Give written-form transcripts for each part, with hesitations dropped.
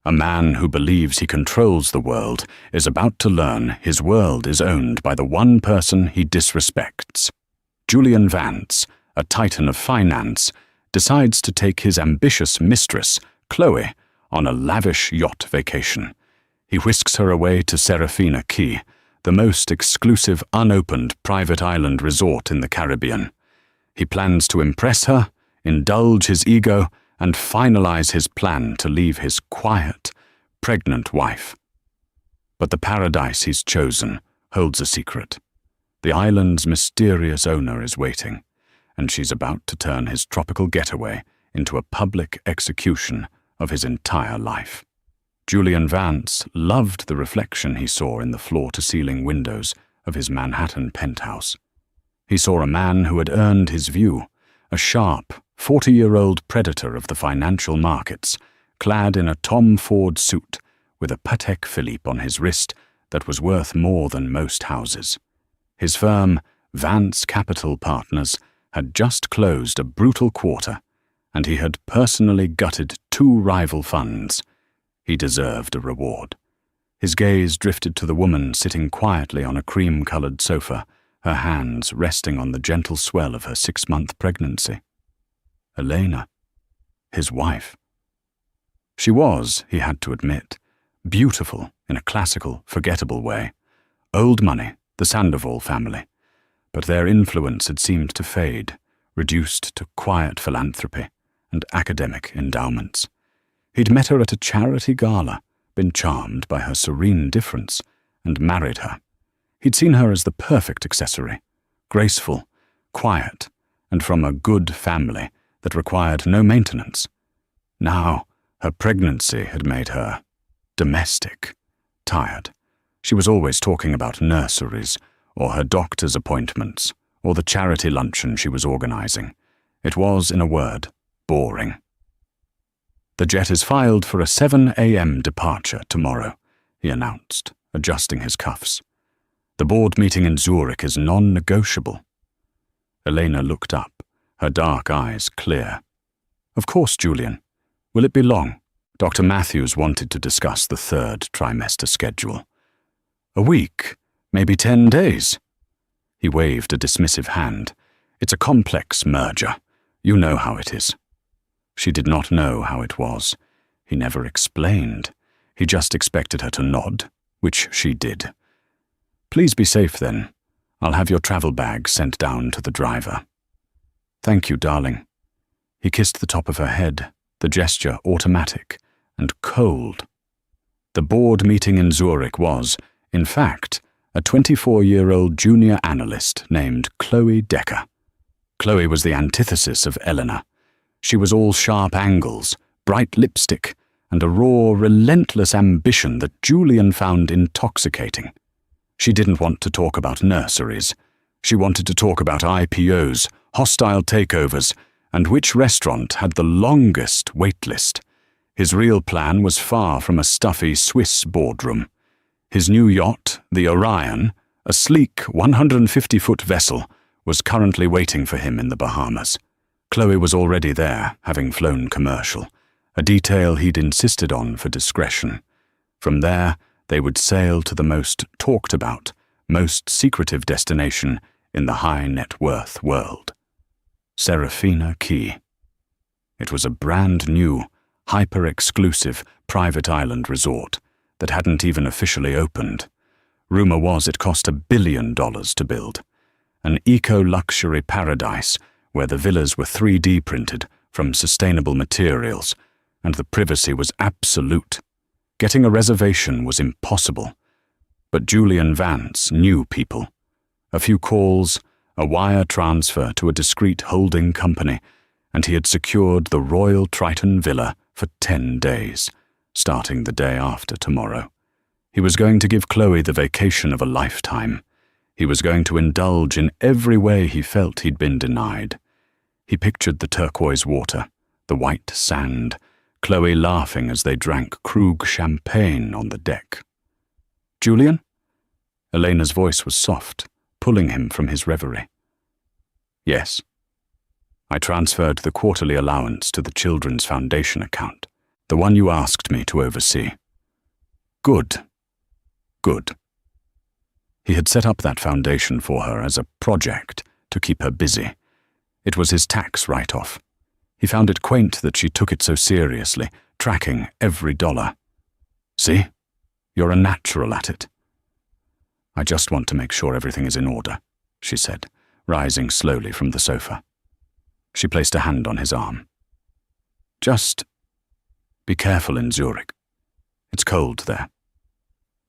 A man who believes he controls the world is about to learn his world is owned by the one person he disrespects. Julian Vance, a titan of finance, decides to take his ambitious mistress, Chloe, on a lavish yacht vacation. He whisks her away to Serafina Key, the most exclusive unopened private island resort in the Caribbean. He plans to impress her, indulge his ego, and finalize his plan to leave his quiet, pregnant wife. But the paradise he's chosen holds a secret. The island's mysterious owner is waiting, and she's about to turn his tropical getaway into a public execution of his entire life. Julian Vance loved the reflection he saw in the floor-to-ceiling windows of his Manhattan penthouse. He saw a man who had earned his view, a sharp, 40-year-old predator of the financial markets, clad in a Tom Ford suit with a Patek Philippe on his wrist that was worth more than most houses. His firm, Vance Capital Partners, had just closed a brutal quarter, and he had personally gutted 2 rival funds. He deserved a reward. His gaze drifted to the woman sitting quietly on a cream-colored sofa, her hands resting on the gentle swell of her 6-month pregnancy. Elena, his wife. She was, he had to admit, beautiful in a classical, forgettable way. Old money, the Sandoval family. But their influence had seemed to fade, reduced to quiet philanthropy and academic endowments. He'd met her at a charity gala, been charmed by her serene difference, and married her. He'd seen her as the perfect accessory, graceful, quiet, and from a good family that required no maintenance. Now, her pregnancy had made her domestic, tired. She was always talking about nurseries, or her doctor's appointments, or the charity luncheon she was organizing. It was, in a word, boring. "The jet is filed for a 7 a.m. departure tomorrow," he announced, adjusting his cuffs. "The board meeting in Zurich is non-negotiable." Elena looked up, her dark eyes clear. "Of course, Julian. Will it be long?" Dr. Matthews wanted to discuss the 3rd trimester schedule. "A week, maybe 10 days." He waved a dismissive hand. "It's a complex merger. You know how it is." She did not know how it was. He never explained. He just expected her to nod, which she did. "Please be safe then. I'll have your travel bag sent down to the driver." "Thank you, darling." He kissed the top of her head, the gesture automatic and cold. The board meeting in Zurich was, in fact, a 24-year-old junior analyst named Chloe Decker. Chloe was the antithesis of Eleanor. She was all sharp angles, bright lipstick, and a raw, relentless ambition that Julian found intoxicating. She didn't want to talk about nurseries. She wanted to talk about IPOs, hostile takeovers, and which restaurant had the longest wait list. His real plan was far from a stuffy Swiss boardroom. His new yacht, the Orion, a sleek 150-foot vessel, was currently waiting for him in the Bahamas. Chloe was already there, having flown commercial, a detail he'd insisted on for discretion. From there, they would sail to the most talked-about, most secretive destination in the high-net-worth world. Serafina Key. It was a brand-new, hyper-exclusive private island resort that hadn't even officially opened. Rumor was it cost $1 billion to build. An eco-luxury paradise where the villas were 3D printed from sustainable materials, and the privacy was absolute. Getting a reservation was impossible. But Julian Vance knew people. A few calls, a wire transfer to a discreet holding company, and he had secured the Royal Triton Villa for 10 days, starting the day after tomorrow. He was going to give Chloe the vacation of a lifetime. He was going to indulge in every way he felt he'd been denied. He pictured the turquoise water, the white sand, Chloe laughing as they drank Krug champagne on the deck. "Julian?" Elena's voice was soft, pulling him from his reverie. "Yes." I transferred the quarterly allowance to the Children's Foundation account. The one you asked me to oversee. Good. Good. He had set up that foundation for her as a project to keep her busy. It was his tax write-off. He found it quaint that she took it so seriously, tracking every dollar. See? You're a natural at it. I just want to make sure everything is in order, she said, rising slowly from the sofa. She placed a hand on his arm. Just be careful in Zurich. It's cold there.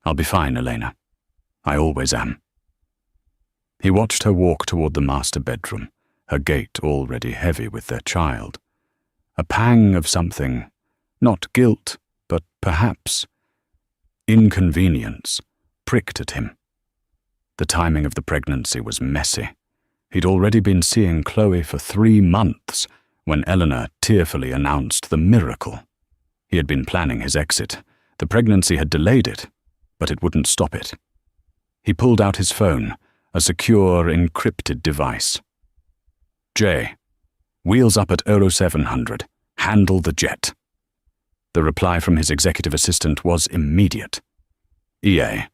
I'll be fine, Elena. I always am. He watched her walk toward the master bedroom, her gait already heavy with their child. A pang of something, not guilt, but perhaps inconvenience, pricked at him. The timing of the pregnancy was messy. He'd already been seeing Chloe for 3 months when Eleanor tearfully announced the miracle. He had been planning his exit. The pregnancy had delayed it, but it wouldn't stop it. He pulled out his phone, a secure, encrypted device. J. Wheels up at Euro 700. Handle the jet. The reply from his executive assistant was immediate. EA.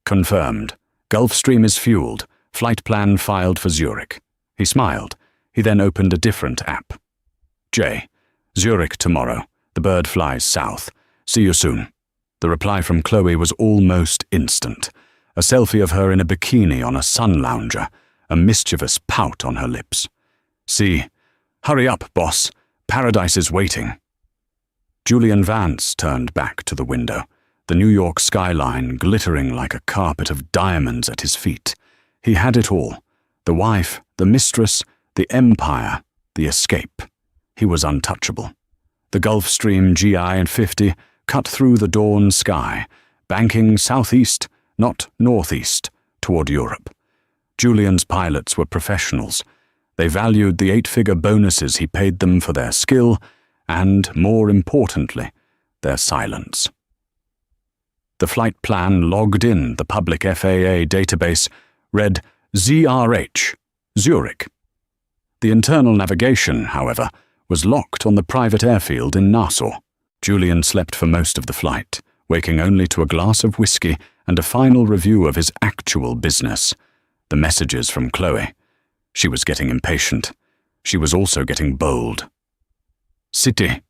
Confirmed. Gulfstream is fueled. Flight plan filed for Zurich. He smiled. He then opened a different app. J. Zurich tomorrow. The bird flies south. See you soon. The reply from Chloe was almost instant. A selfie of her in a bikini on a sun lounger, a mischievous pout on her lips. See. Hurry up, boss. Paradise is waiting. Julian Vance turned back to the window, the New York skyline glittering like a carpet of diamonds at his feet. He had it all. The wife, the mistress, the empire, the escape. He was untouchable. The Gulfstream GI-50 cut through the dawn sky, banking southeast, not northeast, toward Europe. Julian's pilots were professionals. They valued the 8-figure bonuses he paid them for their skill and, more importantly, their silence. The flight plan logged in the public FAA database read ZRH, Zurich. The internal navigation, however, was locked on the private airfield in Nassau. Julian slept for most of the flight, waking only to a glass of whiskey and a final review of his actual business, the messages from Chloe. She was getting impatient. She was also getting bold. City.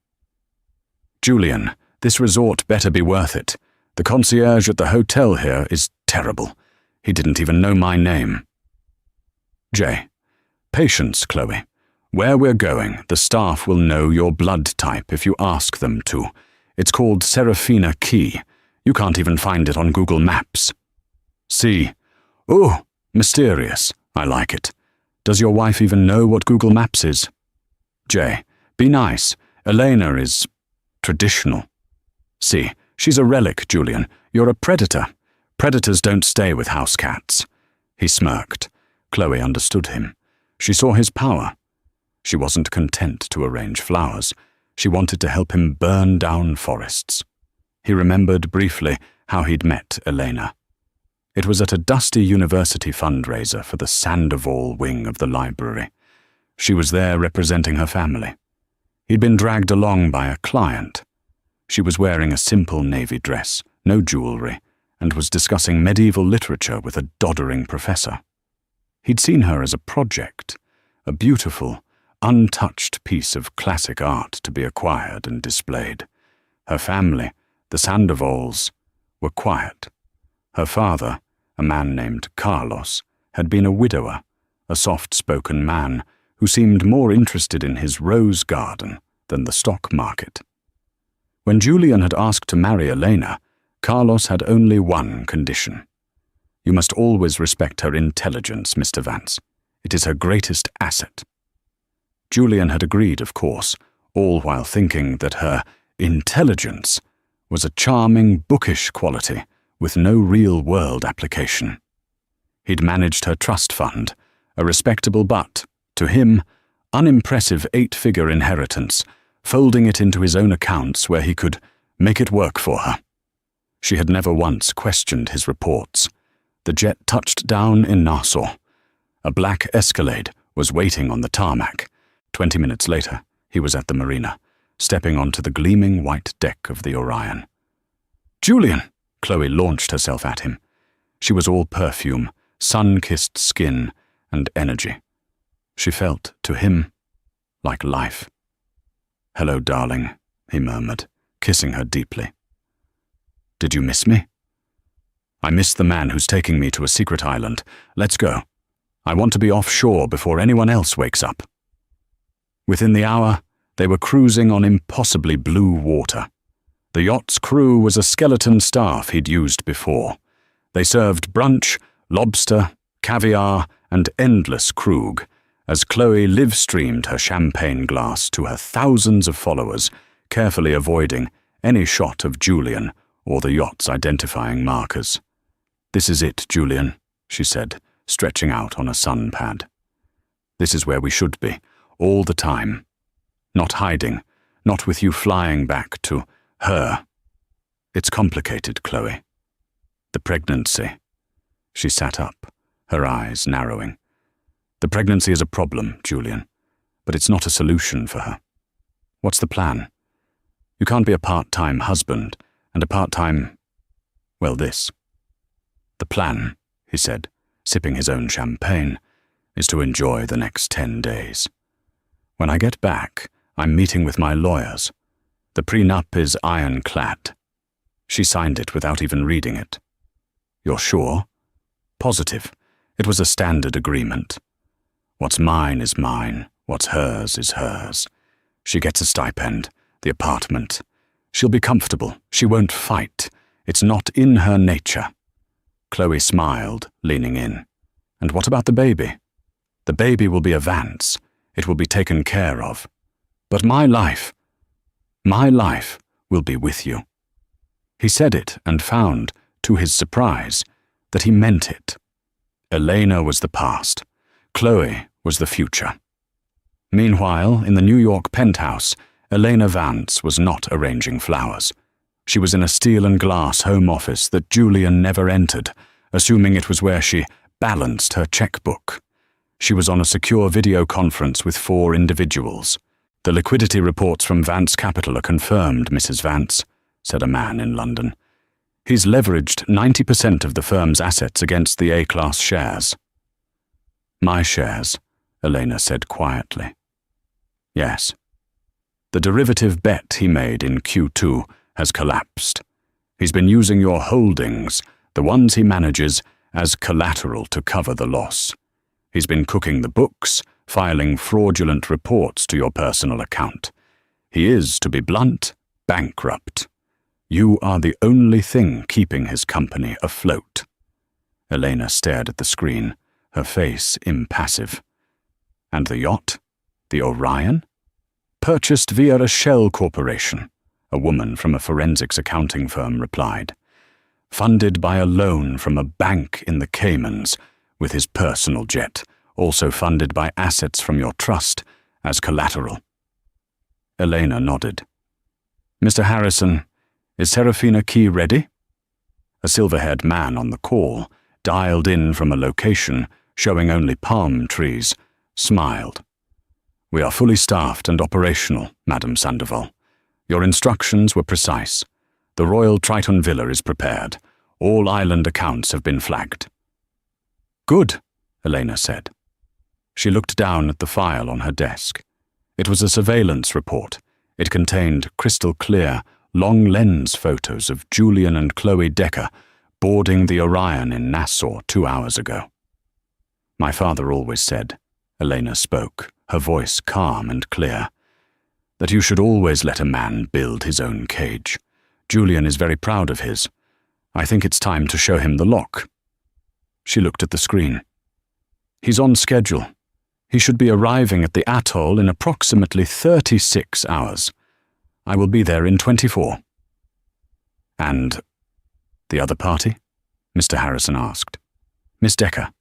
Julian, this resort better be worth it. The concierge at the hotel here is terrible. He didn't even know my name. J. Patience, Chloe. Where we're going, the staff will know your blood type if you ask them to. It's called Serafina Key. You can't even find it on Google Maps. C. Oh, mysterious. I like it. Does your wife even know what Google Maps is? J. Be nice. Elena is traditional. C. She's a relic, Julian. You're a predator. Predators don't stay with house cats. He smirked. Chloe understood him. She saw his power. She wasn't content to arrange flowers. She wanted to help him burn down forests. He remembered briefly how he'd met Elena. It was at a dusty university fundraiser for the Sandoval wing of the library. She was there representing her family. He'd been dragged along by a client. She was wearing a simple navy dress, no jewelry, and was discussing medieval literature with a doddering professor. He'd seen her as a project, a beautiful, untouched piece of classic art to be acquired and displayed. Her family, the Sandovals, were quiet. Her father, a man named Carlos, had been a widower, a soft-spoken man who seemed more interested in his rose garden than the stock market. When Julian had asked to marry Elena, Carlos had only one condition. You must always respect her intelligence, Mr. Vance. It is her greatest asset. Julian had agreed, of course, all while thinking that her intelligence was a charming, bookish quality with no real-world application. He'd managed her trust fund, a respectable but, to him, unimpressive 8-figure inheritance, folding it into his own accounts where he could make it work for her. She had never once questioned his reports. The jet touched down in Nassau. A black Escalade was waiting on the tarmac. 20 minutes later, he was at the marina, stepping onto the gleaming white deck of the Orion. "Julian!" Chloe launched herself at him. She was all perfume, sun-kissed skin, and energy. She felt, to him, like life. "Hello, darling," he murmured, kissing her deeply. "Did you miss me?" "I miss the man who's taking me to a secret island. Let's go. I want to be offshore before anyone else wakes up." Within the hour, they were cruising on impossibly blue water. The yacht's crew was a skeleton staff he'd used before. They served brunch, lobster, caviar, and endless krug, as Chloe live-streamed her champagne glass to her thousands of followers, carefully avoiding any shot of Julian or the yacht's identifying markers. "This is it, Julian," she said, stretching out on a sun pad. "This is where we should be, all the time. Not hiding, not with you flying back to her. It's complicated, Chloe. The pregnancy." She sat up, her eyes narrowing. "The pregnancy is a problem, Julian, but it's not a solution for her. What's the plan? You can't be a part-time husband and a part-time, well, this. The plan," he said, sipping his own champagne, "is to enjoy the next 10 days. When I get back, I'm meeting with my lawyers. The prenup is ironclad." She signed it without even reading it. "You're sure?" "Positive. It was a standard agreement. What's mine is mine. What's hers is hers. She gets a stipend, the apartment. She'll be comfortable. She won't fight. It's not in her nature." Chloe smiled, leaning in. "And what about the baby?" "The baby will be a Vance. It will be taken care of. But my life will be with you." He said it and found, to his surprise, that he meant it. Elena was the past. Chloe was the future. Meanwhile, in the New York penthouse, Elena Vance was not arranging flowers. She was in a steel and glass home office that Julian never entered, assuming it was where she balanced her checkbook. She was on a secure video conference with 4 individuals. "The liquidity reports from Vance Capital are confirmed, Mrs. Vance," said a man in London. "He's leveraged 90% of the firm's assets against the A-class shares." "My shares," Elena said quietly. "Yes. The derivative bet he made in Q2 has collapsed. He's been using your holdings, the ones he manages, as collateral to cover the loss. He's been cooking the books, filing fraudulent reports to your personal account. He is, to be blunt, bankrupt. You are the only thing keeping his company afloat." Elena stared at the screen, her face impassive. "And the yacht? The Orion?" "Purchased via a shell corporation," a woman from a forensics accounting firm replied. "Funded by a loan from a bank in the Caymans, with his personal jet, also funded by assets from your trust as collateral." Elena nodded. "Mr. Harrison, is Serafina Key ready?" A silver-haired man on the call, dialed in from a location showing only palm trees, smiled. "We are fully staffed and operational, Madame Sandoval. Your instructions were precise. The Royal Triton Villa is prepared. All island accounts have been flagged." "Good," Elena said. She looked down at the file on her desk. It was a surveillance report. It contained crystal-clear, long-lens photos of Julian and Chloe Decker boarding the Orion in Nassau 2 hours ago. "My father always said," Elena spoke, her voice calm and clear, "that you should always let a man build his own cage. Julian is very proud of his. I think it's time to show him the lock." She looked at the screen. "He's on schedule. He should be arriving at the atoll in approximately 36 hours. I will be there in 24. "And the other party?" Mr. Harrison asked. "Miss Decker."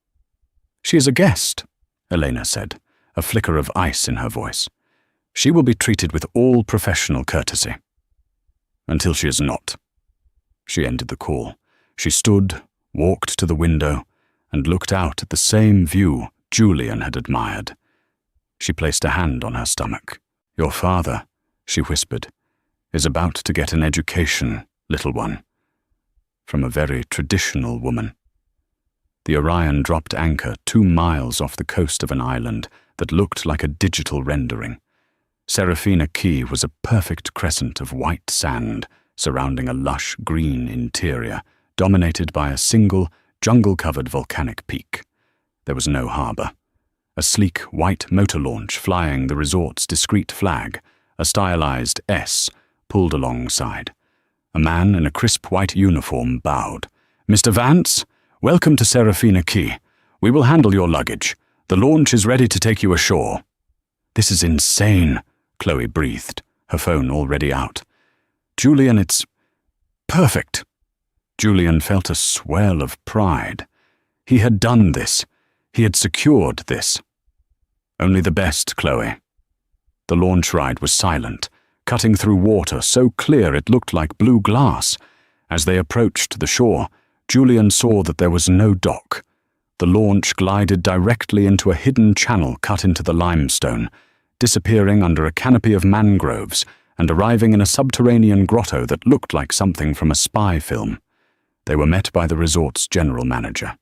"She is a guest," Elena said, a flicker of ice in her voice. "She will be treated with all professional courtesy." "Until she is not." She ended the call. She stood, walked to the window, and looked out at the same view Julian had admired. She placed a hand on her stomach. "Your father," she whispered, is about to get an education, little one. From a very traditional woman. The Orion dropped anchor 2 miles off the coast of an island that looked like a digital rendering. Serafina Key was a perfect crescent of white sand surrounding a lush green interior, dominated by a single, jungle-covered volcanic peak. There was no harbour. A sleek white motor launch flying the resort's discreet flag, a stylized S, pulled alongside. A man in a crisp white uniform bowed. "Mr. Vance, welcome to Serafina Key. We will handle your luggage. The launch is ready to take you ashore." "This is insane," Chloe breathed, her phone already out. "Julian, it's perfect." Julian felt a swell of pride. He had done this. He had secured this. "Only the best, Chloe." The launch ride was silent, cutting through water so clear it looked like blue glass. As they approached the shore, Julian saw that there was no dock. The launch glided directly into a hidden channel cut into the limestone, disappearing under a canopy of mangroves and arriving in a subterranean grotto that looked like something from a spy film. They were met by the resort's general manager.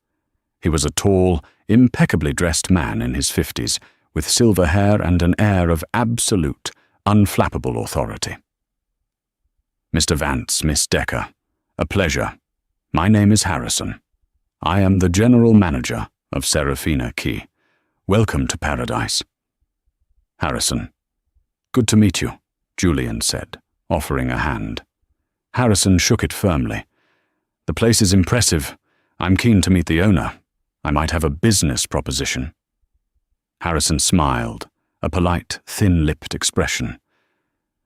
He was a tall, impeccably dressed man in his 50s, with silver hair and an air of absolute, unflappable authority. "Mr. Vance, Miss Decker, a pleasure. My name is Harrison. I am the general manager of Serafina Key. Welcome to paradise." Harrison. "Good to meet you," Julian said, offering a hand. Harrison shook it firmly. "The place is impressive. I'm keen to meet the owner. I might have a business proposition." Harrison smiled, a polite, thin-lipped expression.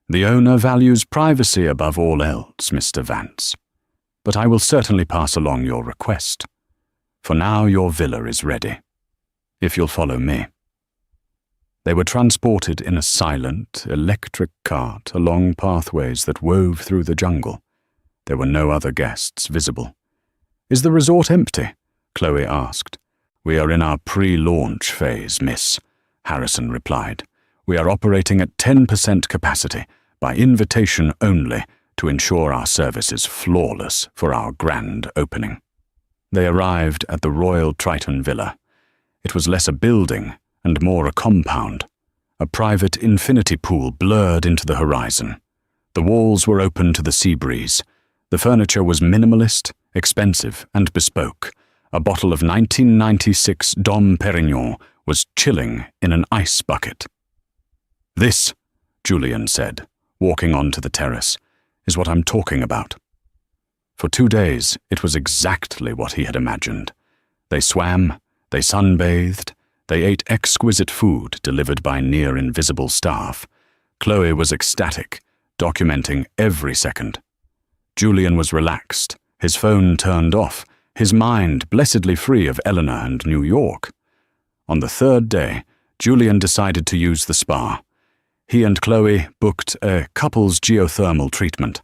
"The owner values privacy above all else, Mr. Vance. But I will certainly pass along your request. For now your villa is ready. If you'll follow me." They were transported in a silent, electric cart along pathways that wove through the jungle. There were no other guests visible. "Is the resort empty?" Chloe asked. "We are in our pre-launch phase, miss," Harrison replied. "We are operating at 10% capacity, by invitation only, to ensure our service is flawless for our grand opening." They arrived at the Royal Triton Villa. It was less a building and more a compound. A private infinity pool blurred into the horizon. The walls were open to the sea breeze. The furniture was minimalist, expensive, and bespoke. A bottle of 1996 Dom Perignon was chilling in an ice bucket. "This," Julian said, walking onto the terrace, "is what I'm talking about." For 2 days, it was exactly what he had imagined. They swam, they sunbathed, they ate exquisite food delivered by near-invisible staff. Chloe was ecstatic, documenting every second. Julian was relaxed, his phone turned off, his mind blessedly free of Eleanor and New York. On the 3rd day, Julian decided to use the spa. He and Chloe booked a couple's geothermal treatment.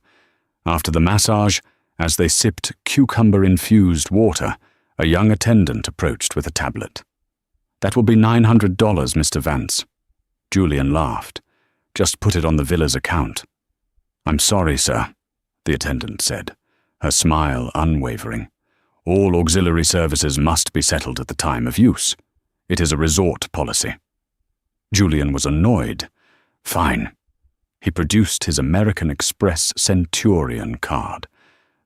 After the massage, as they sipped cucumber-infused water, a young attendant approached with a tablet. "That will be $900, Mr. Vance." Julian laughed. "Just put it on the villa's account." "I'm sorry, sir," the attendant said, her smile unwavering. "All auxiliary services must be settled at the time of use. It is a resort policy." Julian was annoyed. "Fine." He produced his American Express Centurion card.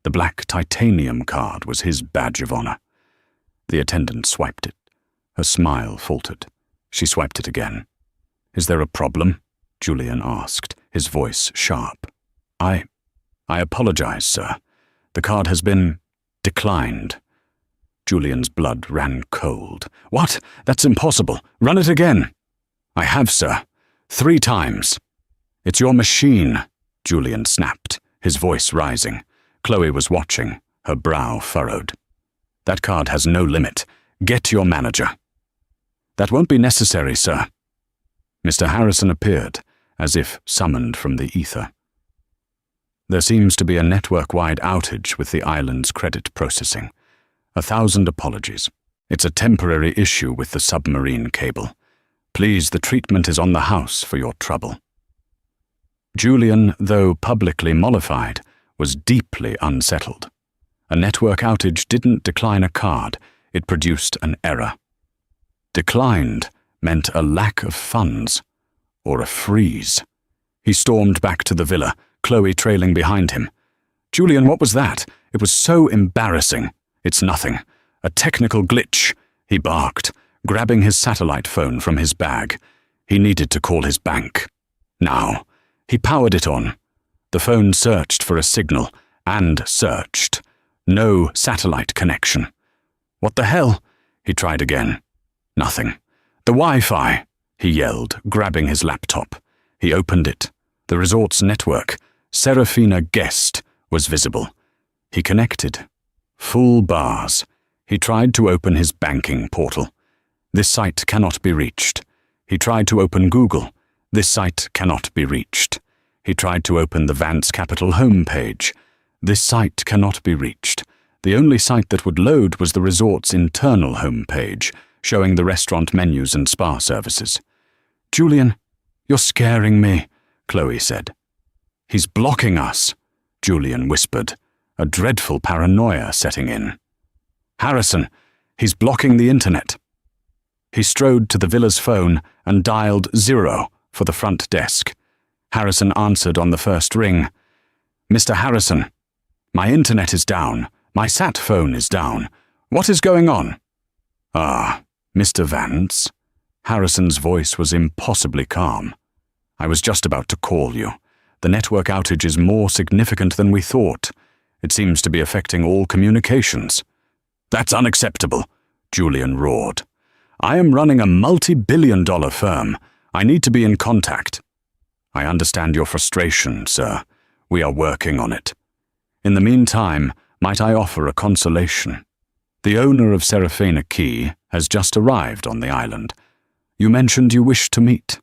The black titanium card was his badge of honor. The attendant swiped it. Her smile faltered. She swiped it again. "Is there a problem?" Julian asked, his voice sharp. I apologize, sir. The card has been declined." Julian's blood ran cold. "What? That's impossible. Run it again." "I have, sir. 3 times." "It's your machine," Julian snapped, his voice rising. Chloe was watching, her brow furrowed. "That card has no limit. Get your manager." "That won't be necessary, sir." Mr. Harrison appeared, as if summoned from the ether. "There seems to be a network-wide outage with the island's credit processing. 1,000 apologies. It's a temporary issue with the submarine cable. Please, the treatment is on the house for your trouble." Julian, though publicly mollified, was deeply unsettled. A network outage didn't decline a card, it produced an error. Declined meant a lack of funds, or a freeze. He stormed back to the villa, Chloe trailing behind him. "Julian, what was that? It was so embarrassing." "It's nothing. A technical glitch," he barked, grabbing his satellite phone from his bag. He needed to call his bank. Now. He powered it on. The phone searched for a signal, and searched. No satellite connection. "What the hell?" He tried again. Nothing. "The Wi-Fi," he yelled, grabbing his laptop. He opened it. The resort's network, Serafina Guest, was visible. He connected. Full bars. He tried to open his banking portal. This site cannot be reached. He tried to open Google. This site cannot be reached. He tried to open the Vance Capital homepage. This site cannot be reached. The only site that would load was the resort's internal homepage, showing the restaurant menus and spa services. "Julian, you're scaring me," Chloe said. "He's blocking us," Julian whispered, a dreadful paranoia setting in. "Harrison, he's blocking the internet." He strode to the villa's phone and dialed 0 for the front desk. Harrison answered on the first ring. "Mr. Harrison, my internet is down. My sat phone is down. What is going on?" "Ah, Mr. Vance." Harrison's voice was impossibly calm. "I was just about to call you. The network outage is more significant than we thought. It seems to be affecting all communications." "That's unacceptable," Julian roared. "I am running a multi-billion-dollar firm. I need to be in contact." "I understand your frustration, sir. We are working on it. In the meantime, might I offer a consolation? The owner of Serafina Key has just arrived on the island. You mentioned you wished to meet.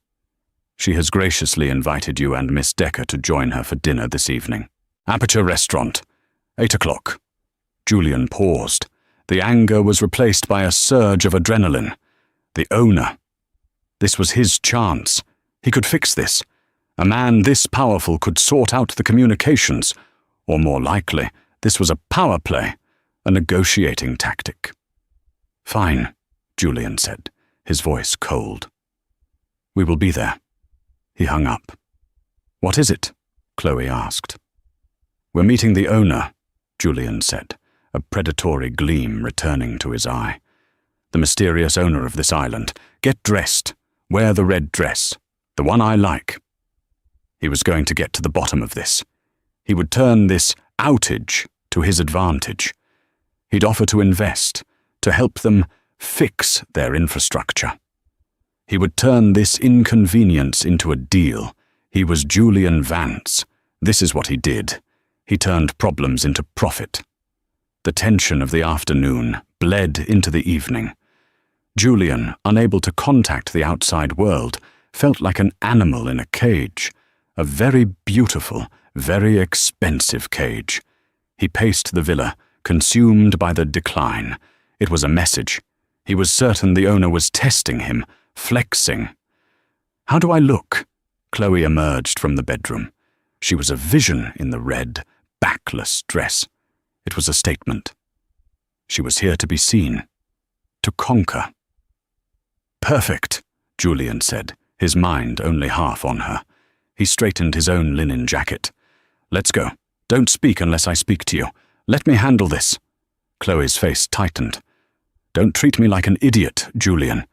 She has graciously invited you and Miss Decker to join her for dinner this evening. Aperture Restaurant, 8 o'clock. Julian paused. The anger was replaced by a surge of adrenaline. The owner. This was his chance. He could fix this. A man this powerful could sort out the communications, or more likely, this was a power play, a negotiating tactic. "Fine," Julian said, his voice cold. "We will be there." He hung up. "What is it?" Chloe asked. "We're meeting the owner," Julian said, a predatory gleam returning to his eye. "The mysterious owner of this island. Get dressed. Wear the red dress. The one I like." He was going to get to the bottom of this. He would turn this outage to his advantage. He'd offer to invest, to help them fix their infrastructure. He would turn this inconvenience into a deal. He was Julian Vance. This is what he did. He turned problems into profit. The tension of the afternoon bled into the evening. Julian, unable to contact the outside world, felt like an animal in a cage. A very beautiful, very expensive cage. He paced the villa, consumed by the decline. It was a message. He was certain the owner was testing him, flexing. "How do I look?" Chloe emerged from the bedroom. She was a vision in the red, backless dress. It was a statement. She was here to be seen, to conquer. "Perfect," Julian said, his mind only half on her. He straightened his own linen jacket. "Let's go. Don't speak unless I speak to you. Let me handle this." Chloe's face tightened. "Don't treat me like an idiot, Julian.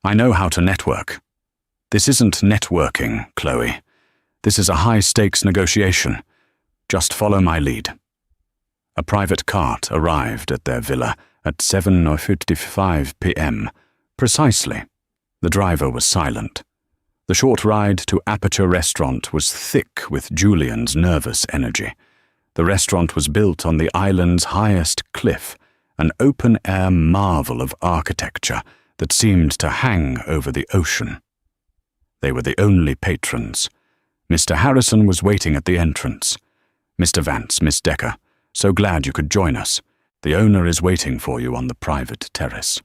I know how to network." "This isn't networking, Chloe. This is a high-stakes negotiation. Just follow my lead." A private cart arrived at their villa at 7:55 p.m. Precisely. The driver was silent. The short ride to Aperture Restaurant was thick with Julian's nervous energy. The restaurant was built on the island's highest cliff, an open-air marvel of architecture that seemed to hang over the ocean. They were the only patrons. Mr. Harrison was waiting at the entrance. "Mr. Vance, Miss Decker, so glad you could join us. The owner is waiting for you on the private terrace."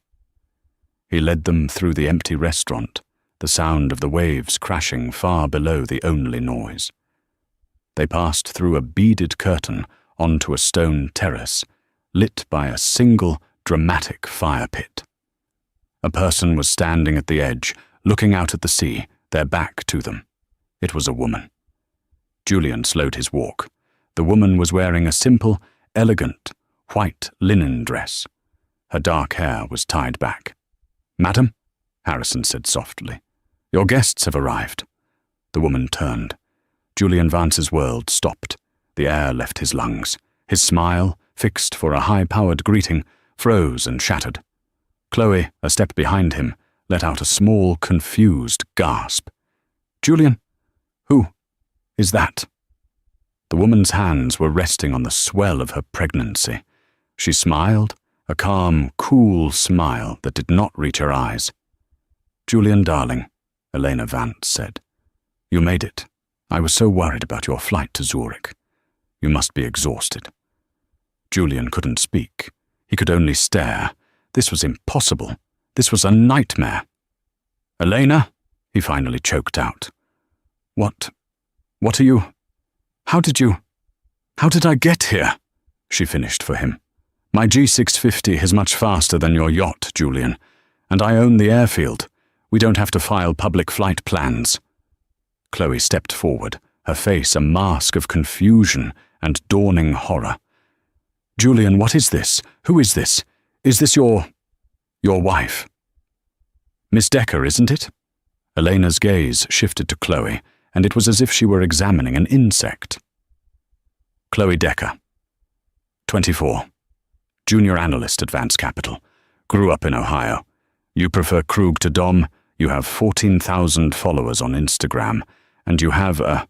He led them through the empty restaurant, the sound of the waves crashing far below the only noise. They passed through a beaded curtain onto a stone terrace, lit by a single dramatic fire pit. A person was standing at the edge, looking out at the sea, their back to them. It was a woman. Julian slowed his walk. The woman was wearing a simple, elegant, white linen dress. Her dark hair was tied back. "Madam," Harrison said softly, "your guests have arrived." The woman turned. Julian Vance's world stopped. The air left his lungs. His smile, fixed for a high-powered greeting, froze and shattered. Chloe, a step behind him, let out a small, confused gasp. "Julian? Who is that?" The woman's hands were resting on the swell of her pregnancy. She smiled, a calm, cool smile that did not reach her eyes. "Julian, darling," Elena Vance said. "You made it. I was so worried about your flight to Zurich. You must be exhausted." Julian couldn't speak. He could only stare. This was impossible. This was a nightmare. "Elena," he finally choked out. What are you? How did I get here?" she finished for him. "My G650 is much faster than your yacht, Julian, and I own the airfield. We don't have to file public flight plans." Chloe stepped forward, her face a mask of confusion and dawning horror. "Julian, what is this? Who is this? Is this your wife?" "Miss Decker, isn't it?" Elena's gaze shifted to Chloe, and it was as if she were examining an insect. "Chloe Decker, 24, junior analyst at Vance Capital, grew up in Ohio. You prefer Krug to Dom, you have 14,000 followers on Instagram, and you have a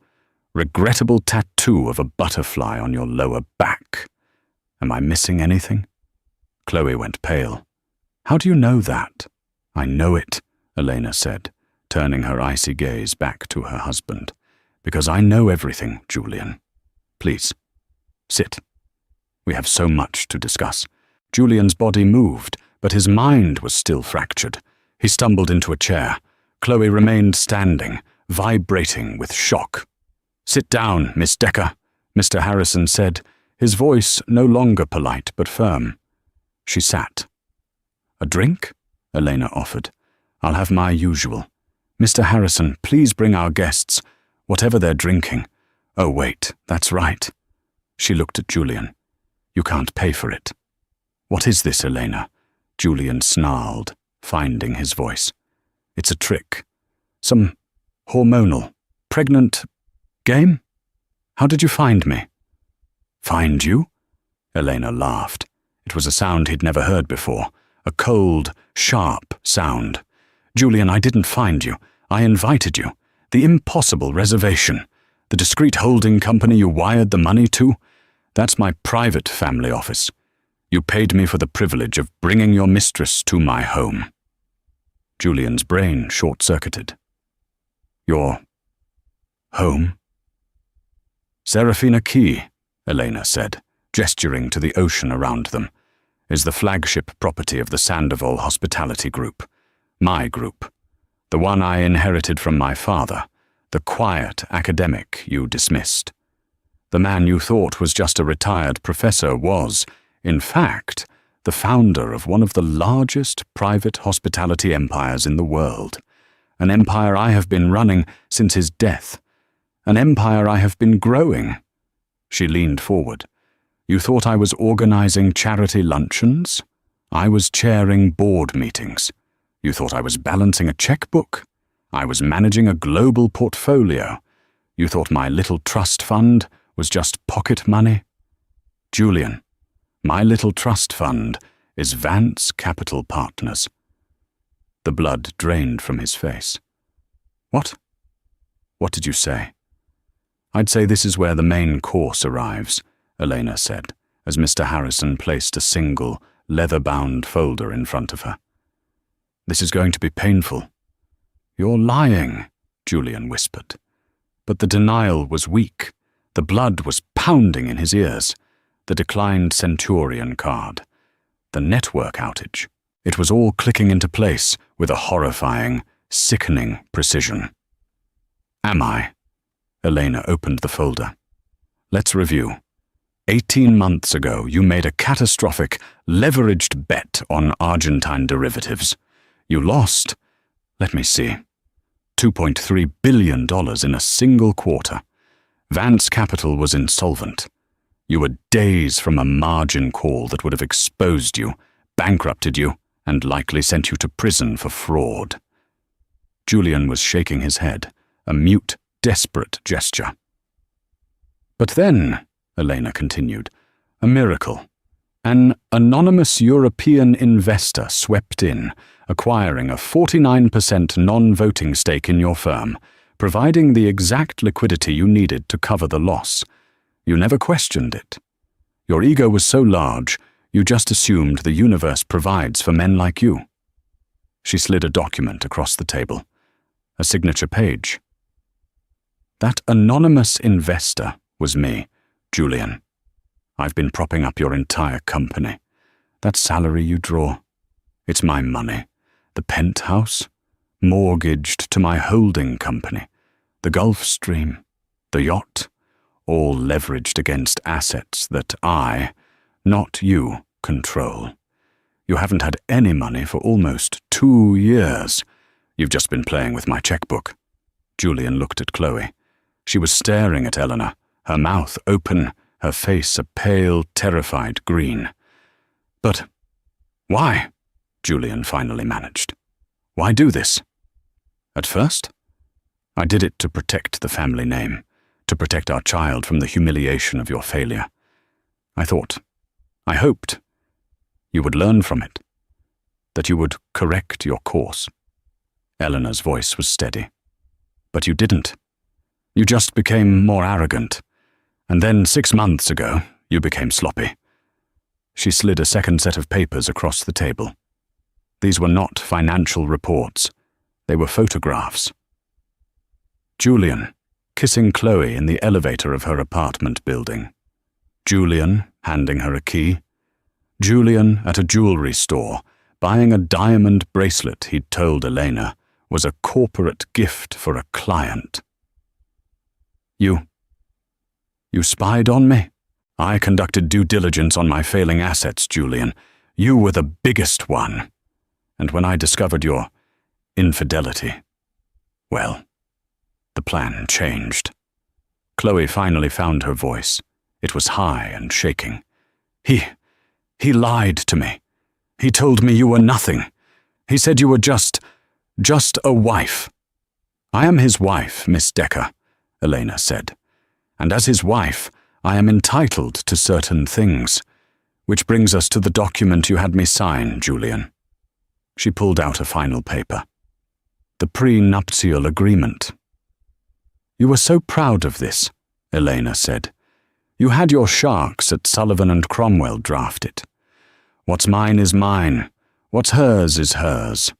regrettable tattoo of a butterfly on your lower back. Am I missing anything?" Chloe went pale. "How do you know that?" "I know it," Elena said, turning her icy gaze back to her husband. "Because I know everything, Julian. Please, sit. We have so much to discuss." Julian's body moved, but his mind was still fractured. He stumbled into a chair. Chloe remained standing, vibrating with shock. "Sit down, Miss Decker," Mr. Harrison said, his voice no longer polite but firm. She sat. "A drink?" Elena offered. "I'll have my usual. Mr. Harrison, please bring our guests, whatever they're drinking. Oh, wait, that's right." She looked at Julian. "You can't pay for it." "What is this, Elena?" Julian snarled, finding his voice. "It's a trick. Some hormonal, pregnant game? How did you find me?" "Find you?" Elena laughed. It was a sound he'd never heard before, a cold, sharp sound. "Julian, I didn't find you. I invited you. The impossible reservation. The discreet holding company you wired the money to. That's my private family office. You paid me for the privilege of bringing your mistress to my home." Julian's brain short-circuited. "Your home?" "Serafina Key," Elena said, gesturing to the ocean around them, "is the flagship property of the Sandoval Hospitality Group. My group. The one I inherited from my father, the quiet academic you dismissed. The man you thought was just a retired professor was, in fact, the founder of one of the largest private hospitality empires in the world. An empire I have been running since his death. An empire I have been growing." She leaned forward. "You thought I was organizing charity luncheons? I was chairing board meetings. You thought I was balancing a checkbook? I was managing a global portfolio. You thought my little trust fund was just pocket money? Julian, my little trust fund is Vance Capital Partners." The blood drained from his face. "What? What did you say?" "I'd say this is where the main course arrives," Elena said, as Mr. Harrison placed a single, leather-bound folder in front of her. "This is going to be painful." "You're lying," Julian whispered. But the denial was weak. The blood was pounding in his ears. The declined Centurion card. The network outage. It was all clicking into place with a horrifying, sickening precision. "Am I?" Elena opened the folder. Let's review. 18 months ago, you made a catastrophic, leveraged bet on Argentine derivatives. You lost, let me see, $2.3 billion in a single quarter. Vance Capital was insolvent. You were days from a margin call that would have exposed you, bankrupted you, and likely sent you to prison for fraud. Julian was shaking his head, a mute, desperate gesture. But then, Elena continued, a miracle. An anonymous European investor swept in, acquiring a 49% non-voting stake in your firm, providing the exact liquidity you needed to cover the loss. You never questioned it. Your ego was so large, you just assumed the universe provides for men like you. She slid a document across the table. A signature page. That anonymous investor was me, Julian. I've been propping up your entire company. That salary you draw, it's my money. The penthouse, mortgaged to my holding company. The Gulf Stream, the yacht, all leveraged against assets that I, not you, control. You haven't had any money for almost 2 years. You've just been playing with my checkbook. Julian looked at Chloe. She was staring at Eleanor, her mouth open, her face a pale, terrified green. But why? Julian finally managed. Why do this? At first, I did it to protect the family name, to protect our child from the humiliation of your failure. I hoped, you would learn from it, that you would correct your course. Eleanor's voice was steady. But you didn't. You just became more arrogant. And then 6 months ago, you became sloppy. She slid a second set of papers across the table. These were not financial reports. They were photographs. Julian, kissing Chloe in the elevator of her apartment building. Julian, handing her a key. Julian at a jewelry store, buying a diamond bracelet he'd told Elena was a corporate gift for a client. You spied on me? I conducted due diligence on my failing assets, Julian. You were the biggest one. And when I discovered your infidelity, well, the plan changed. Chloe finally found her voice. It was high and shaking. He lied to me. He told me you were nothing. He said you were just a wife. I am his wife, Miss Decker, Elena said. And as his wife, I am entitled to certain things. Which brings us to the document you had me sign, Julian. She pulled out a final paper. The prenuptial agreement. You were so proud of this, Elena said. You had your sharks at Sullivan and Cromwell draft it. What's mine is mine. What's hers is hers.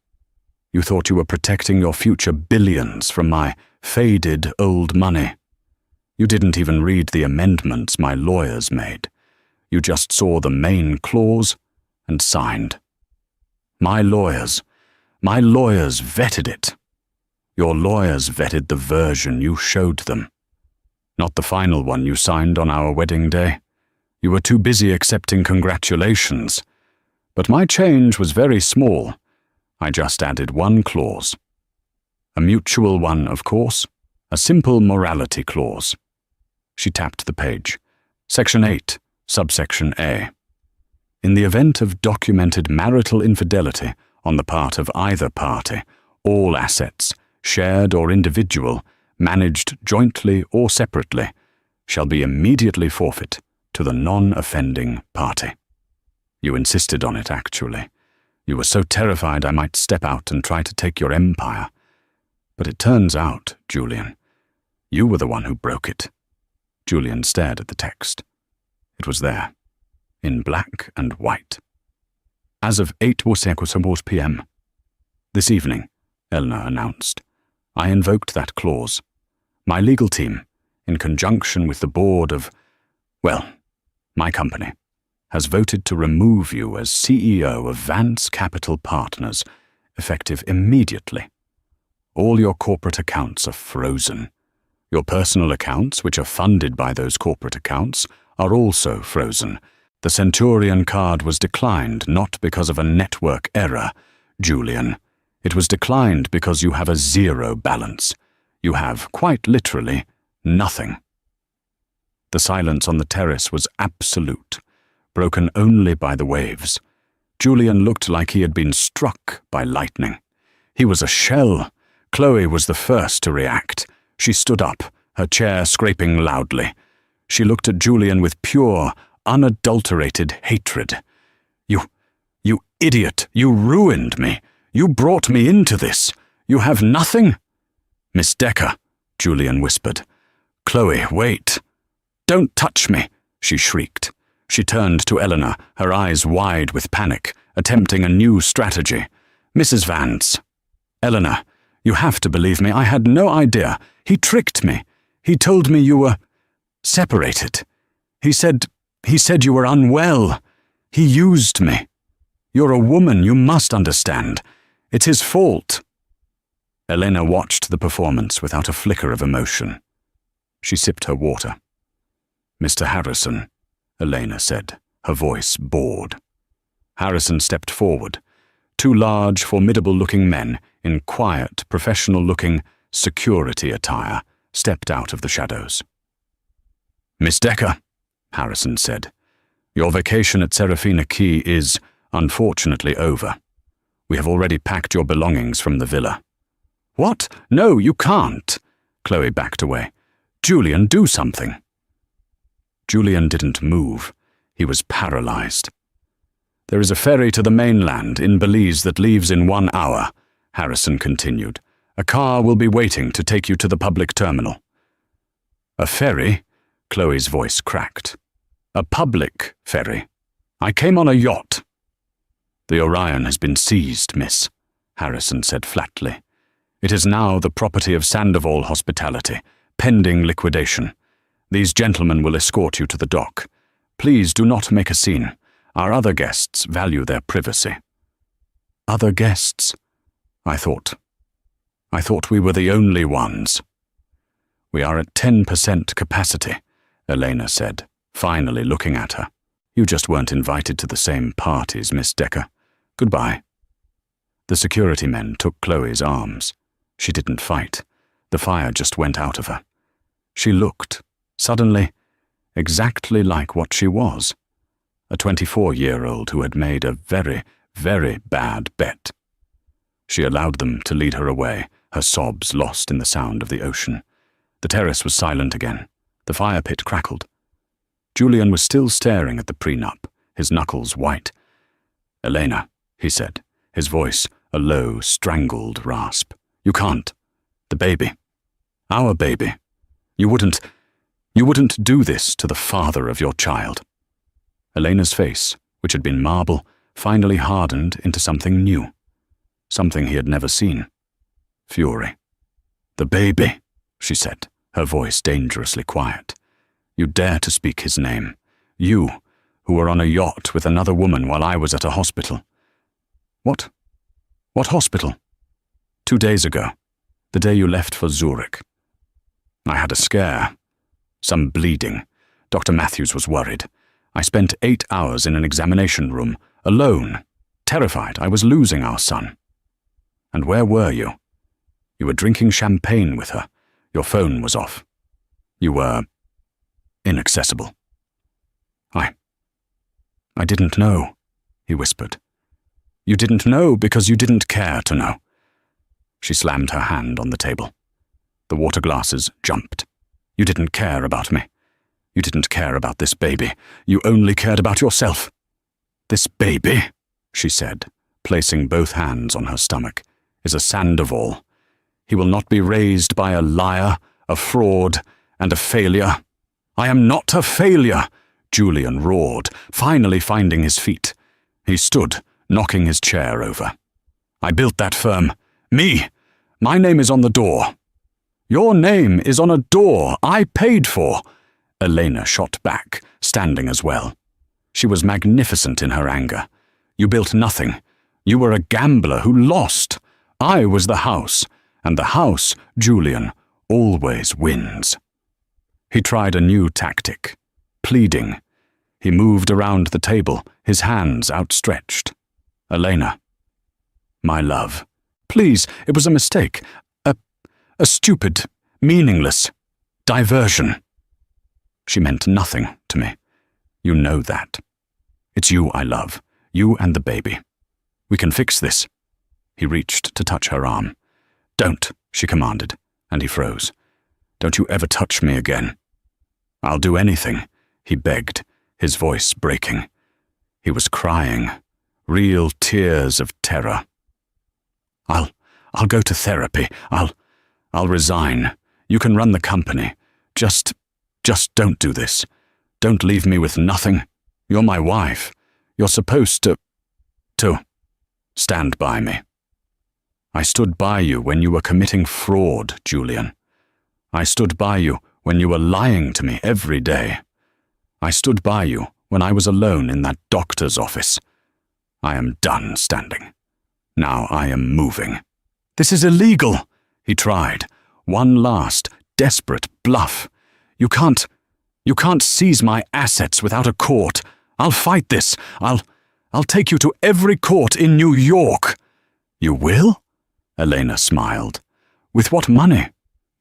You thought you were protecting your future billions from my faded old money. You didn't even read the amendments my lawyers made. You just saw the main clause and signed. My lawyers vetted it. Your lawyers vetted the version you showed them. Not the final one you signed on our wedding day. You were too busy accepting congratulations. But my change was very small. I just added one clause. A mutual one, of course. A simple morality clause. She tapped the page. Section 8, subsection A. In the event of documented marital infidelity on the part of either party, all assets, shared or individual, managed jointly or separately, shall be immediately forfeit to the non-offending party. You insisted on it, actually. You were so terrified I might step out and try to take your empire. But it turns out, Julian, you were the one who broke it. Julian stared at the text. It was there, in black and white. As of 8:04 p.m. This evening, Eleanor announced, I invoked that clause. My legal team, in conjunction with the board of, my company, has voted to remove you as CEO of Vance Capital Partners, effective immediately. All your corporate accounts are frozen. Your personal accounts, which are funded by those corporate accounts, are also frozen. The Centurion card was declined not because of a network error, Julian. It was declined because you have a zero balance. You have, quite literally, nothing. The silence on the terrace was absolute, broken only by the waves. Julian looked like he had been struck by lightning. He was a shell. Chloe was the first to react. She stood up, her chair scraping loudly. She looked at Julian with pure, unadulterated hatred. You idiot! You ruined me! You brought me into this! You have nothing?" "Miss Decker," Julian whispered. "Chloe, wait." "Don't touch me!" she shrieked. She turned to Eleanor, her eyes wide with panic, attempting a new strategy. "Mrs. Vance." "Eleanor, you have to believe me. I had no idea. He tricked me. He told me you were separated. He said you were unwell. He used me. You're a woman, you must understand. It's his fault." Elena watched the performance without a flicker of emotion. She sipped her water. "Mr. Harrison," Elena said, her voice bored. Harrison stepped forward. Two large, formidable-looking men in quiet, professional-looking security attire stepped out of the shadows. "Miss Decker," Harrison said, "your vacation at Serafina Key is, unfortunately, over. We have already packed your belongings from the villa." "What? No, you can't." Chloe backed away. "Julian, do something." Julian didn't move. He was paralyzed. "There is a ferry to the mainland in Belize that leaves in 1 hour," Harrison continued. "A car will be waiting to take you to the public terminal." "A ferry?" Chloe's voice cracked. "A public ferry. I came on a yacht." "The Orion has been seized, miss," Harrison said flatly. "It is now the property of Sandoval Hospitality, pending liquidation. These gentlemen will escort you to the dock. Please do not make a scene. Our other guests value their privacy." "Other guests?" I thought we were the only ones." "We are at 10% capacity," Elena said, finally looking at her. "You just weren't invited to the same parties, Miss Decker. Goodbye." The security men took Chloe's arms. She didn't fight. The fire just went out of her. She looked, suddenly, exactly like what she was. A 24-year-old who had made a very, very bad bet. She allowed them to lead her away, her sobs lost in the sound of the ocean. The terrace was silent again. The fire pit crackled. Julian was still staring at the prenup, his knuckles white. "Elena," he said, his voice a low, strangled rasp. "You can't. The baby. Our baby. You wouldn't do this to the father of your child." Elena's face, which had been marble, finally hardened into something new. Something he had never seen. Fury. "The baby," she said, her voice dangerously quiet. "You dare to speak his name. You, who were on a yacht with another woman while I was at a hospital." "What? What hospital?" 2 days ago, the day you left for Zurich. I had a scare. Some bleeding. Dr. Matthews was worried. I spent 8 hours in an examination room, alone, terrified I was losing our son. And where were you? You were drinking champagne with her. Your phone was off. You were inaccessible. I didn't know," he whispered. "You didn't know because you didn't care to know." She slammed her hand on the table. The water glasses jumped. "You didn't care about me. You didn't care about this baby. You only cared about yourself." "This baby," she said, placing both hands on her stomach, "is a Sandoval. He will not be raised by a liar, a fraud, and a failure." "I am not a failure," Julian roared, finally finding his feet. He stood, knocking his chair over. "I built that firm. Me! My name is on the door." "Your name is on a door I paid for," Elena shot back, standing as well. She was magnificent in her anger. "You built nothing. You were a gambler who lost. I was the house, and the house, Julian, always wins. He tried a new tactic, pleading. He moved around the table, his hands outstretched. Elena. My love. Please, it was a mistake. A stupid, meaningless diversion. She meant nothing to me. You know that. It's you I love, you and the baby. We can fix this. He reached to touch her arm. Don't, she commanded, and he froze. Don't you ever touch me again. I'll do anything, he begged, his voice breaking. He was crying, real tears of terror. I'll go to therapy. I'll resign. You can run the company. Just don't do this. Don't leave me with nothing. You're my wife. You're supposed to stand by me. I stood by you when you were committing fraud, Julian. I stood by you when you were lying to me every day. I stood by you when I was alone in that doctor's office. I am done standing. Now I am moving. This is illegal, he tried. One last, desperate bluff. You can't seize my assets without a court. I'll fight this. I'll take you to every court in New York. You will? Elena smiled. With what money?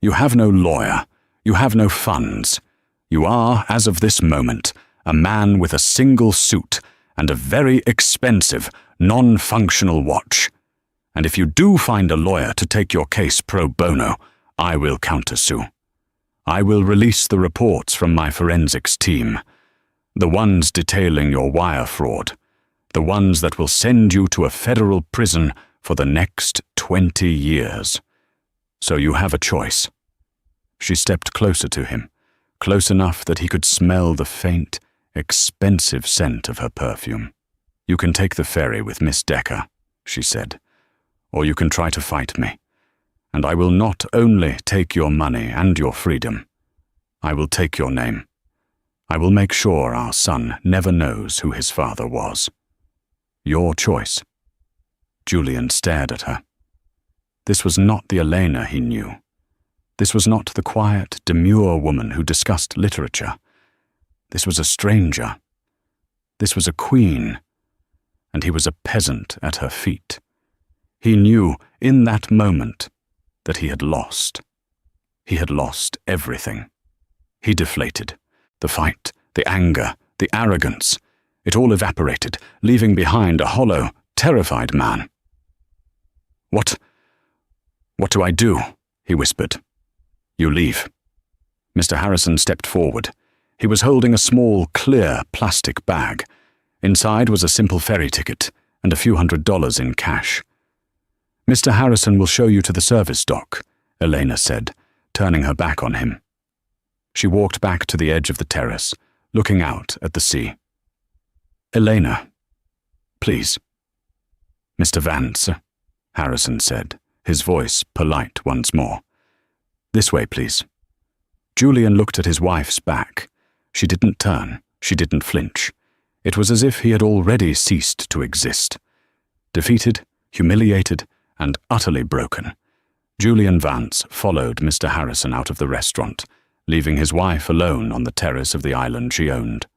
You have no lawyer. You have no funds. You are, as of this moment, a man with a single suit and a very expensive, non-functional watch. And if you do find a lawyer to take your case pro bono, I will countersue. I will release the reports from my forensics team, the ones detailing your wire fraud, the ones that will send you to a federal prison for the next 20 years. So you have a choice. She stepped closer to him, close enough that he could smell the faint, expensive scent of her perfume. You can take the ferry with Miss Decker, she said, or you can try to fight me. And I will not only take your money and your freedom, I will take your name. I will make sure our son never knows who his father was. Your choice. Julian stared at her. This was not the Elena he knew. This was not the quiet, demure woman who discussed literature. This was a stranger. This was a queen, and he was a peasant at her feet. He knew, in that moment, that he had lost. He had lost everything. He deflated. The fight, the anger, the arrogance. It all evaporated, leaving behind a hollow, terrified man. What do I do? He whispered. You leave. Mr. Harrison stepped forward. He was holding a small, clear plastic bag. Inside was a simple ferry ticket and a few $100s in cash. Mr. Harrison will show you to the service dock, Elena said, turning her back on him. She walked back to the edge of the terrace, looking out at the sea. Elena, please. Mr. Vance, Harrison said, his voice polite once more. This way, please. Julian looked at his wife's back. She didn't turn. She didn't flinch. It was as if he had already ceased to exist. Defeated, humiliated, and utterly broken, Julian Vance followed Mr. Harrison out of the restaurant, leaving his wife alone on the terrace of the island she owned.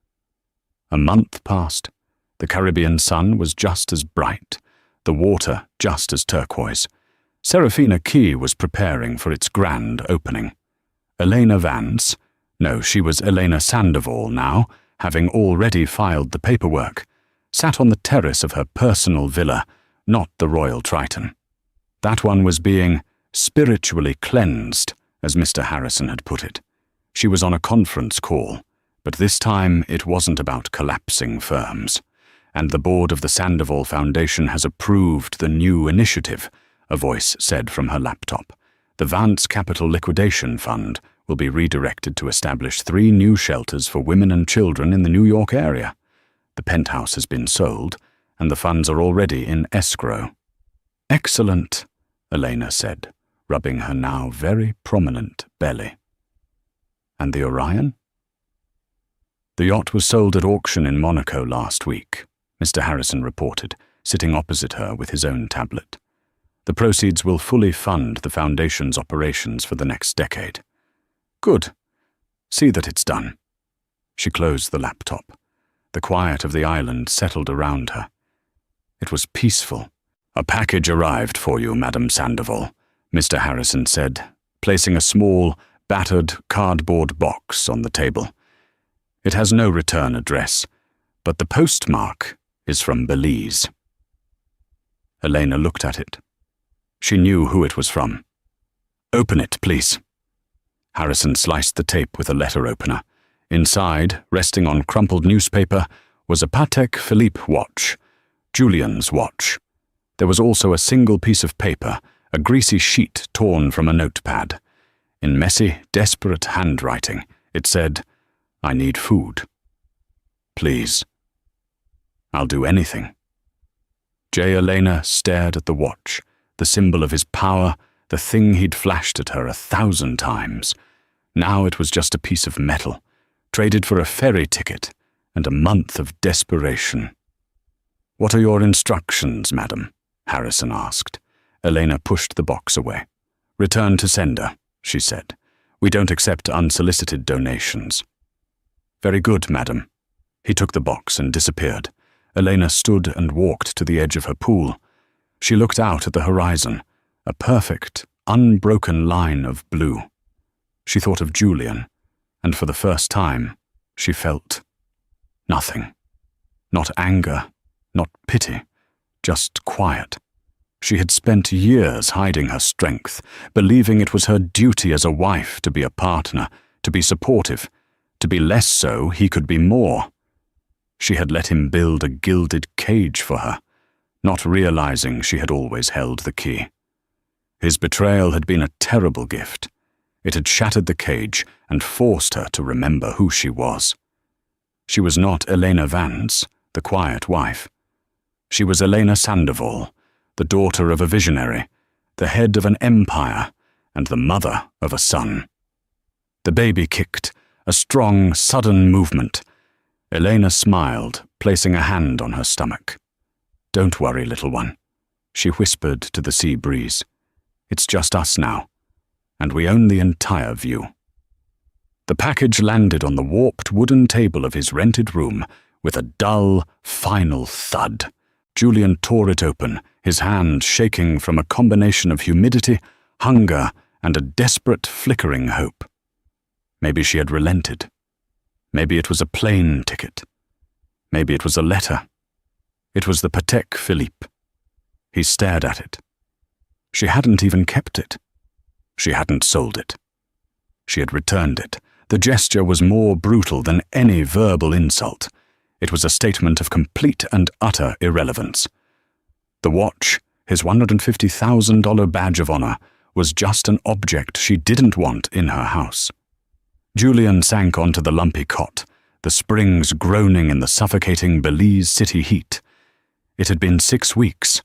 A month passed. The Caribbean sun was just as bright, the water just as turquoise. Serafina Key was preparing for its grand opening. Elena Vance, no, she was Elena Sandoval now, having already filed the paperwork, sat on the terrace of her personal villa, not the Royal Triton. That one was being spiritually cleansed, as Mr. Harrison had put it. She was on a conference call, but this time it wasn't about collapsing firms. And the board of the Sandoval Foundation has approved the new initiative, a voice said from her laptop. The Vance Capital Liquidation Fund will be redirected to establish 3 new shelters for women and children in the New York area. The penthouse has been sold, and the funds are already in escrow. Excellent, Elena said, rubbing her now very prominent belly. And the Orion? The yacht was sold at auction in Monaco last week, Mr. Harrison reported, sitting opposite her with his own tablet. The proceeds will fully fund the Foundation's operations for the next decade. Good. See that it's done. She closed the laptop. The quiet of the island settled around her. It was peaceful. "A package arrived for you, Madame Sandoval," Mr. Harrison said, placing a small, battered cardboard box on the table. "It has no return address, but the postmark is from Belize." Elena looked at it. She knew who it was from. "Open it, please." Harrison sliced the tape with a letter opener. Inside, resting on crumpled newspaper, was a Patek Philippe watch, Julian's watch. There was also a single piece of paper, a greasy sheet torn from a notepad. In messy, desperate handwriting, it said, "I need food. Please." "I'll do anything." J. Elena stared at the watch, the symbol of his power, the thing he'd flashed at her 1,000 times. Now it was just a piece of metal, traded for a ferry ticket and a month of desperation. "What are your instructions, madam?" Harrison asked. Elena pushed the box away. "Return to sender," she said. "We don't accept unsolicited donations." "Very good, madam." He took the box and disappeared. Elena stood and walked to the edge of her pool. She looked out at the horizon, a perfect, unbroken line of blue. She thought of Julian, and for the first time, she felt nothing. Not anger, not pity, just quiet. She had spent years hiding her strength, believing it was her duty as a wife to be a partner, to be supportive. To be less so, he could be more. She had let him build a gilded cage for her, not realizing she had always held the key. His betrayal had been a terrible gift. It had shattered the cage and forced her to remember who she was. She was not Elena Vance, the quiet wife. She was Elena Sandoval, the daughter of a visionary, the head of an empire, and the mother of a son. The baby kicked, a strong, sudden movement. Elena smiled, placing a hand on her stomach. "Don't worry, little one," she whispered to the sea breeze. "It's just us now, and we own the entire view." The package landed on the warped wooden table of his rented room with a dull, final thud. Julian tore it open, his hand shaking from a combination of humidity, hunger, and a desperate flickering hope. Maybe she had relented. Maybe it was a plane ticket. Maybe it was a letter. It was the Patek Philippe. He stared at it. She hadn't even kept it. She hadn't sold it. She had returned it. The gesture was more brutal than any verbal insult. It was a statement of complete and utter irrelevance. The watch, his $150,000 badge of honor, was just an object she didn't want in her house. Julian sank onto the lumpy cot, the springs groaning in the suffocating Belize city heat. It had been 6 weeks.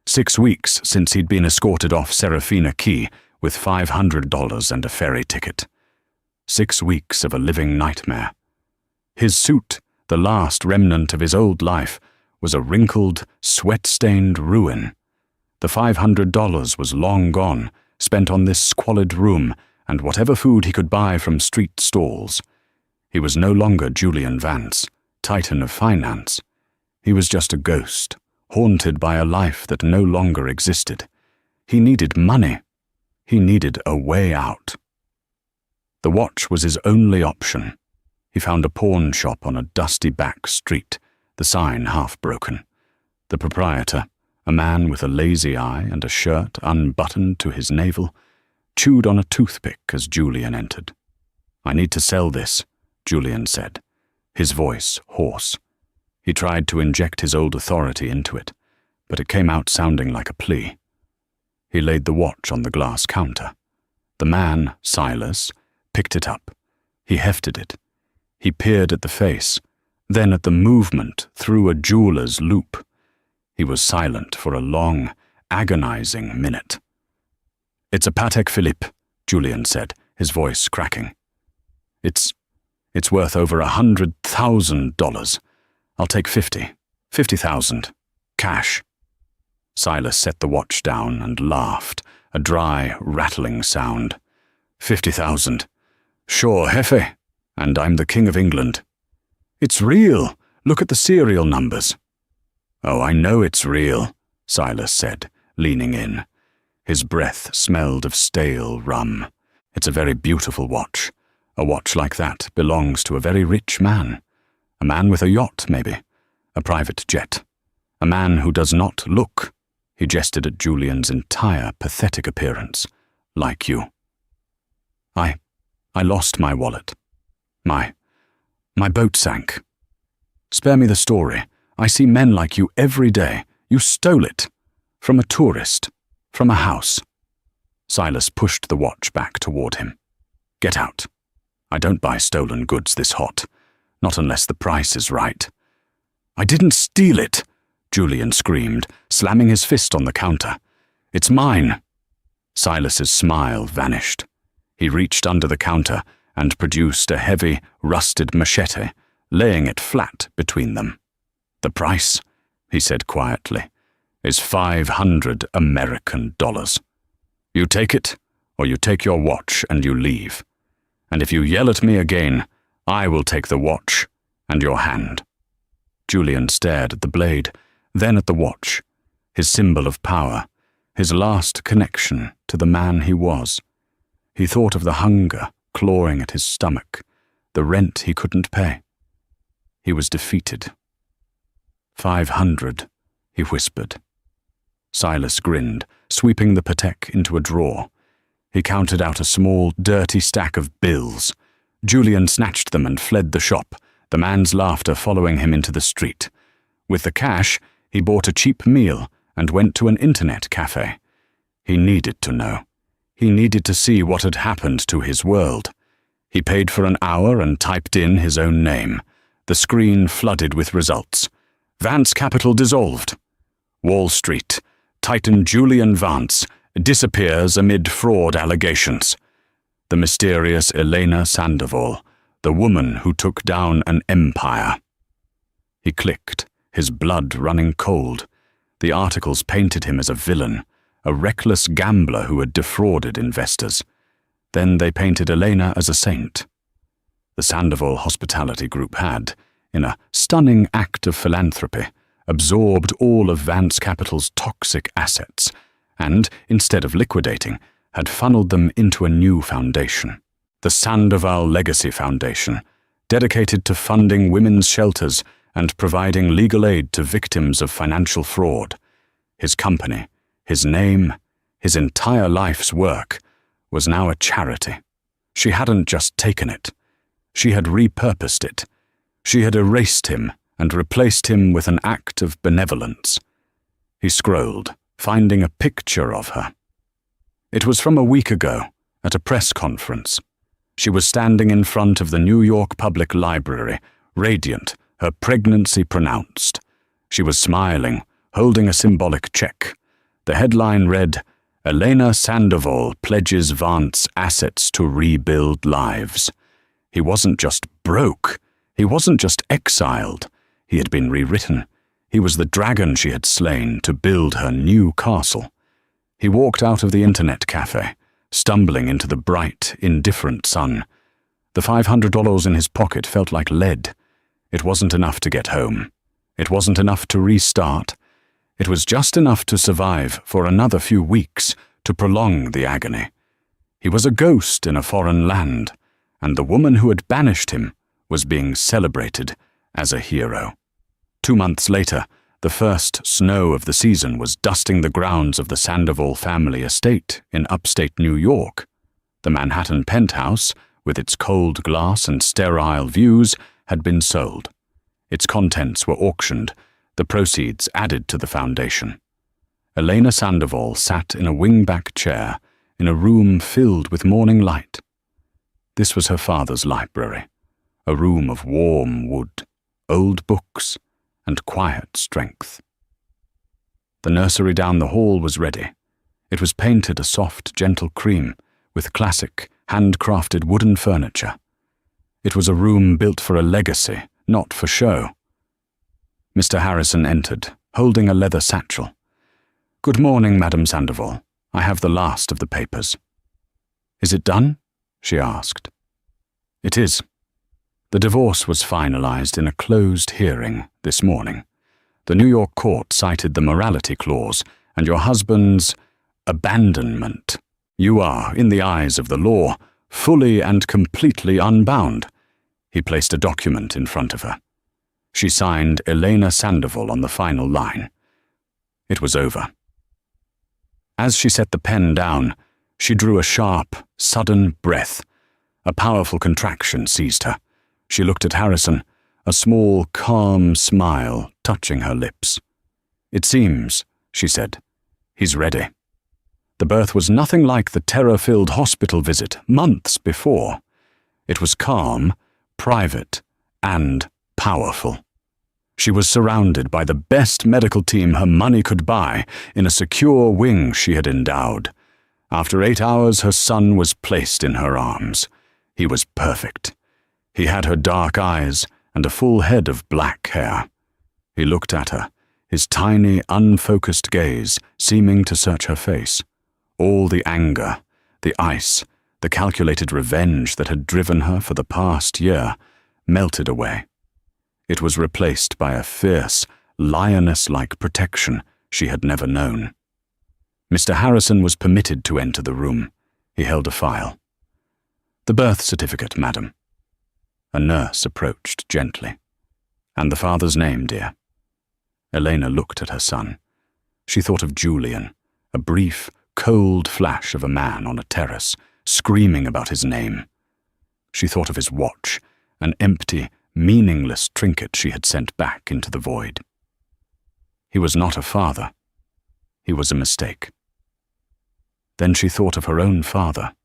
6 weeks since he'd been escorted off Serafina Key with $500 and a ferry ticket. 6 weeks of a living nightmare. His suit, the last remnant of his old life, was a wrinkled, sweat-stained ruin. The $500 was long gone, spent on this squalid room and whatever food he could buy from street stalls. He was no longer Julian Vance, titan of finance. He was just a ghost, haunted by a life that no longer existed. He needed money. He needed a way out. The watch was his only option. He found a pawn shop on a dusty back street, the sign half broken. The proprietor, a man with a lazy eye and a shirt unbuttoned to his navel, chewed on a toothpick as Julian entered. "I need to sell this," Julian said, his voice hoarse. He tried to inject his old authority into it, but it came out sounding like a plea. He laid the watch on the glass counter. The man, Silas, picked it up. He hefted it. He peered at the face, then at the movement through a jeweler's loop. He was silent for a long, agonizing minute. "It's a Patek Philippe," Julian said, his voice cracking. It's worth over $100,000. I'll take 50,000, cash." Silas set the watch down and laughed, a dry, rattling sound. 50,000. Sure, Hefe. And I'm the King of England. It's real. Look at the serial numbers. Oh, I know it's real, Silas said, leaning in. His breath smelled of stale rum. It's a very beautiful watch. A watch like that belongs to a very rich man. A man with a yacht, maybe. A private jet. A man who does not look, he gestured at Julian's entire pathetic appearance, like you. I lost my wallet. My boat sank. Spare me the story. I see men like you every day. You stole it. From a tourist. From a house. Silas pushed the watch back toward him. Get out. I don't buy stolen goods this hot. Not unless the price is right. I didn't steal it, Julian screamed, slamming his fist on the counter. It's mine. Silas's smile vanished. He reached under the counter and produced a heavy, rusted machete, laying it flat between them. The price, he said quietly, is $500 American. You take it, or you take your watch and you leave. And if you yell at me again, I will take the watch and your hand. Julian stared at the blade, then at the watch, his symbol of power, his last connection to the man he was. He thought of the hunger clawing at his stomach, the rent he couldn't pay. He was defeated. 500, he whispered. Silas grinned, sweeping the patek into a drawer. He counted out a small, dirty stack of bills. Julian snatched them and fled the shop, the man's laughter following him into the street. With the cash, he bought a cheap meal and went to an internet cafe. He needed to know. He needed to see what had happened to his world. He paid for an hour and typed in his own name. The screen flooded with results. Vance Capital dissolved. Wall Street. Titan Julian Vance disappears amid fraud allegations. The mysterious Elena Sandoval, the woman who took down an empire. He clicked, his blood running cold. The articles painted him as a villain, a reckless gambler who had defrauded investors. Then they painted Elena as a saint. The Sandoval Hospitality Group had, in a stunning act of philanthropy, absorbed all of Vance Capital's toxic assets and, instead of liquidating, had funneled them into a new foundation, the Sandoval Legacy Foundation, dedicated to funding women's shelters and providing legal aid to victims of financial fraud. His company, his name, his entire life's work, was now a charity. She hadn't just taken it. She had repurposed it. She had erased him and replaced him with an act of benevolence. He scrolled, finding a picture of her. It was from a week ago, at a press conference. She was standing in front of the New York Public Library, radiant, her pregnancy pronounced. She was smiling, holding a symbolic check. The headline read, Elena Sandoval pledges Vance assets to rebuild lives. He wasn't just broke. He wasn't just exiled. He had been rewritten. He was the dragon she had slain to build her new castle. He walked out of the internet cafe, stumbling into the bright, indifferent sun. The $500 in his pocket felt like lead. It wasn't enough to get home. It wasn't enough to restart. It was just enough to survive for another few weeks, to prolong the agony. He was a ghost in a foreign land, and the woman who had banished him was being celebrated as a hero. 2 months later, the first snow of the season was dusting the grounds of the Sandoval family estate in upstate New York. The Manhattan penthouse, with its cold glass and sterile views, had been sold. Its contents were auctioned, the proceeds added to the foundation. Elena Sandoval sat in a wingback chair in a room filled with morning light. This was her father's library, a room of warm wood, old books, and quiet strength. The nursery down the hall was ready. It was painted a soft, gentle cream, with classic, handcrafted wooden furniture. It was a room built for a legacy, not for show. Mr. Harrison entered, holding a leather satchel. "Good morning, Madame Sandoval. I have the last of the papers." "Is it done?" she asked. "It is. The divorce was finalized in a closed hearing this morning. The New York court cited the morality clause and your husband's abandonment. You are, in the eyes of the law, fully and completely unbound." He placed a document in front of her. She signed Elena Sandoval on the final line. It was over. As she set the pen down, she drew a sharp, sudden breath. A powerful contraction seized her. She looked at Harrison, a small, calm smile touching her lips. "It seems," she said, "he's ready." The birth was nothing like the terror-filled hospital visit months before. It was calm, private, and powerful. She was surrounded by the best medical team her money could buy in a secure wing she had endowed. After 8 hours, her son was placed in her arms. He was perfect. He had her dark eyes and a full head of black hair. He looked at her, his tiny, unfocused gaze seeming to search her face. All the anger, the ice, the calculated revenge that had driven her for the past year melted away. It was replaced by a fierce, lioness-like protection she had never known. Mr. Harrison was permitted to enter the room. He held a file. "The birth certificate, madam." A nurse approached gently. "And the father's name, dear?" Elena looked at her son. She thought of Julian, a brief, cold flash of a man on a terrace, screaming about his name. She thought of his watch, an empty, meaningless trinket she had sent back into the void. He was not a father. He was a mistake. Then she thought of her own father,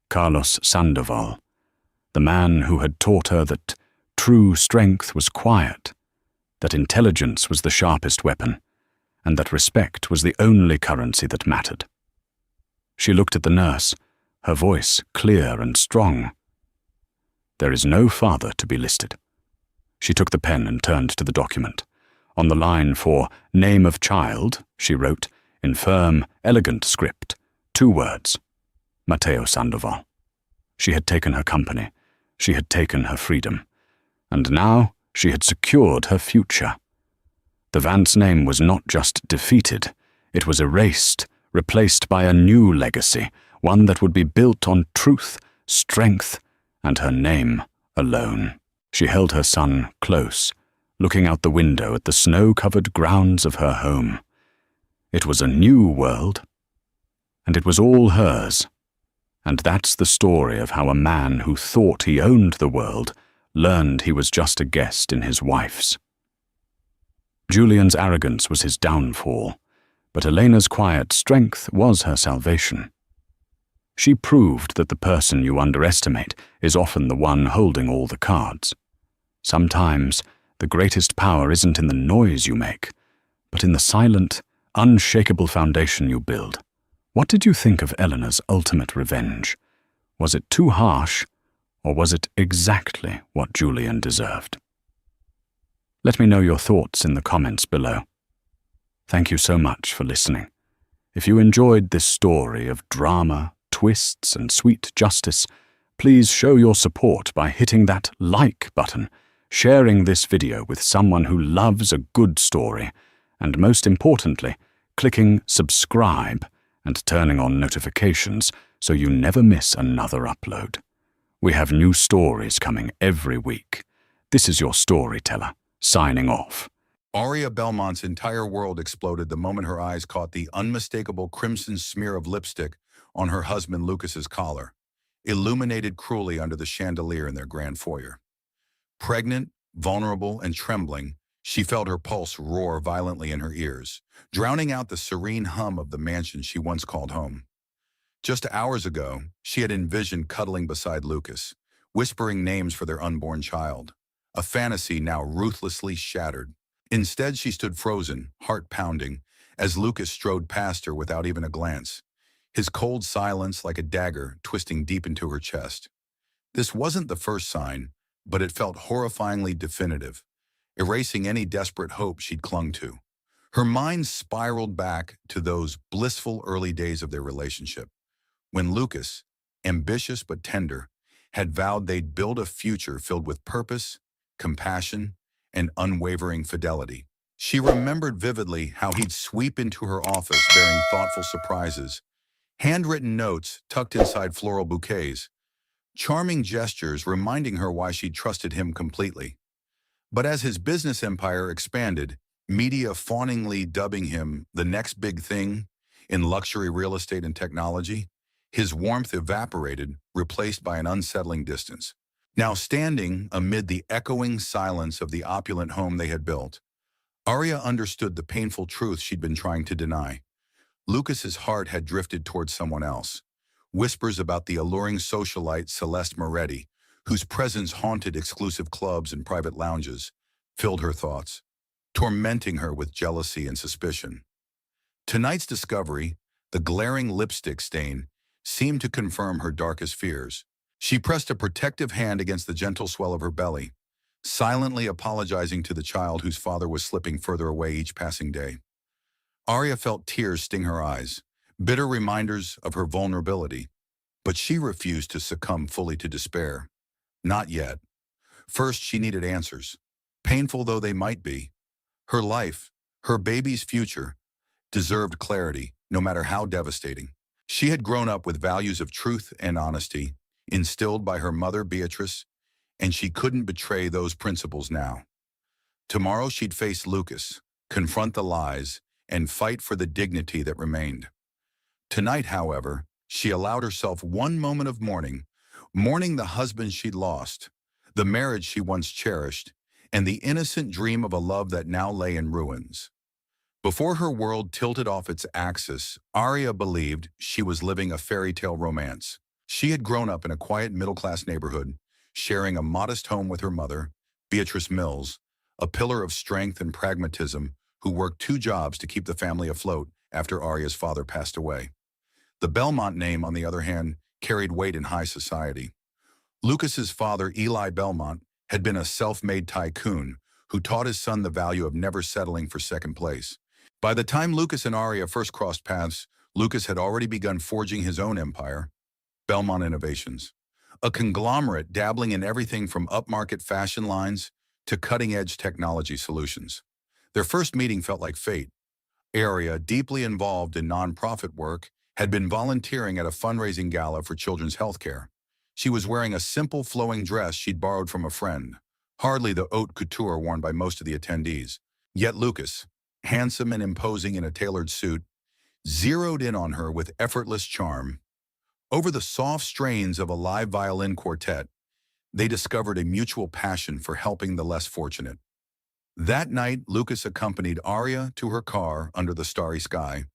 Carlos Sandoval, the man who had taught her that true strength was quiet, that intelligence was the sharpest weapon, and that respect was the only currency that mattered. She looked at the nurse, her voice clear and strong. "There is no father to be listed." She took the pen and turned to the document. On the line for "name of child," she wrote, in firm, elegant script, 2 words: Matteo Sandoval. She had taken her company. She had taken her freedom. And now she had secured her future. The Vance name was not just defeated, it was erased, replaced by a new legacy, one that would be built on truth, strength, and her name alone. She held her son close, looking out the window at the snow-covered grounds of her home. It was a new world, and it was all hers. And that's the story of how a man who thought he owned the world learned he was just a guest in his wife's. Julian's arrogance was his downfall, but Elena's quiet strength was her salvation. She proved that the person you underestimate is often the one holding all the cards. Sometimes the greatest power isn't in the noise you make, but in the silent, unshakable foundation you build. What did you think of Eleanor's ultimate revenge? Was it too harsh, or was it exactly what Julian deserved? Let me know your thoughts in the comments below. Thank you so much for listening. If you enjoyed this story of drama, twists, and sweet justice, please show your support by hitting that like button, sharing this video with someone who loves a good story, and most importantly, clicking subscribe and turning on notifications so you never miss another upload. We have new stories coming every week. This is your storyteller, signing off. Aria Belmont's entire world exploded the moment her eyes caught the unmistakable crimson smear of lipstick on her husband Lucas's collar, illuminated cruelly under the chandelier in their grand foyer. Pregnant, vulnerable, and trembling, she felt her pulse roar violently in her ears, drowning out the serene hum of the mansion she once called home. Just hours ago, she had envisioned cuddling beside Lucas, whispering names for their unborn child, a fantasy now ruthlessly shattered. Instead, she stood frozen, heart pounding, as Lucas strode past her without even a glance, his cold silence like a dagger twisting deep into her chest. This wasn't the first sign, but it felt horrifyingly definitive, erasing any desperate hope she'd clung to. Her mind spiraled back to those blissful early days of their relationship, when Lucas, ambitious but tender, had vowed they'd build a future filled with purpose, compassion, and unwavering fidelity. She remembered vividly how he'd sweep into her office bearing thoughtful surprises, handwritten notes tucked inside floral bouquets, charming gestures reminding her why she'd trusted him completely. But as his business empire expanded, media fawningly dubbing him the next big thing in luxury real estate and technology, his warmth evaporated, replaced by an unsettling distance. Now standing amid the echoing silence of the opulent home they had built, Arya understood the painful truth she'd been trying to deny. Lucas's heart had drifted towards someone else. Whispers about the alluring socialite Celeste Moretti, whose presence haunted exclusive clubs and private lounges, filled her thoughts, tormenting her with jealousy and suspicion. Tonight's discovery, the glaring lipstick stain, seemed to confirm her darkest fears. She pressed a protective hand against the gentle swell of her belly, silently apologizing to the child whose father was slipping further away each passing day. Arya felt tears sting her eyes, bitter reminders of her vulnerability, but she refused to succumb fully to despair. Not yet. First, she needed answers, painful though they might be. Her life, her baby's future, deserved clarity, no matter how devastating. She had grown up with values of truth and honesty, instilled by her mother, Beatrice, and she couldn't betray those principles now. Tomorrow she'd face Lucas, confront the lies, and fight for the dignity that remained. Tonight, however, she allowed herself one moment of mourning the husband she'd lost, the marriage she once cherished, and the innocent dream of a love that now lay in ruins. Before her world tilted off its axis, Arya believed she was living a fairy tale romance. She had grown up in a quiet middle-class neighborhood, sharing a modest home with her mother, Beatrice Mills, a pillar of strength and pragmatism who worked 2 jobs to keep the family afloat after Arya's father passed away. The Belmont name, on the other hand, carried weight in high society. Lucas's father, Eli Belmont, had been a self-made tycoon who taught his son the value of never settling for second place. By the time Lucas and Arya first crossed paths, Lucas had already begun forging his own empire, Belmont Innovations, a conglomerate dabbling in everything from upmarket fashion lines to cutting-edge technology solutions. Their first meeting felt like fate. Arya, deeply involved in nonprofit work, had been volunteering at a fundraising gala for children's healthcare. She was wearing a simple flowing dress she'd borrowed from a friend, hardly the haute couture worn by most of the attendees. Yet Lucas, handsome and imposing in a tailored suit, zeroed in on her with effortless charm. Over the soft strains of a live violin quartet, they discovered a mutual passion for helping the less fortunate. That night, Lucas accompanied Arya to her car under the starry sky,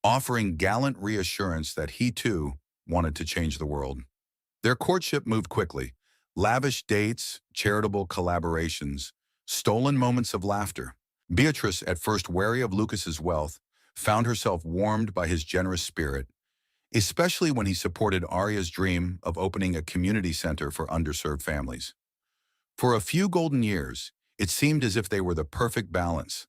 offering gallant reassurance that he too wanted to change the world. Their courtship moved quickly. Lavish dates, charitable collaborations, stolen moments of laughter. Beatrice, at first wary of Lucas's wealth, found herself warmed by his generous spirit, especially when he supported Arya's dream of opening a community center for underserved families. For a few golden years, it seemed as if they were the perfect balance.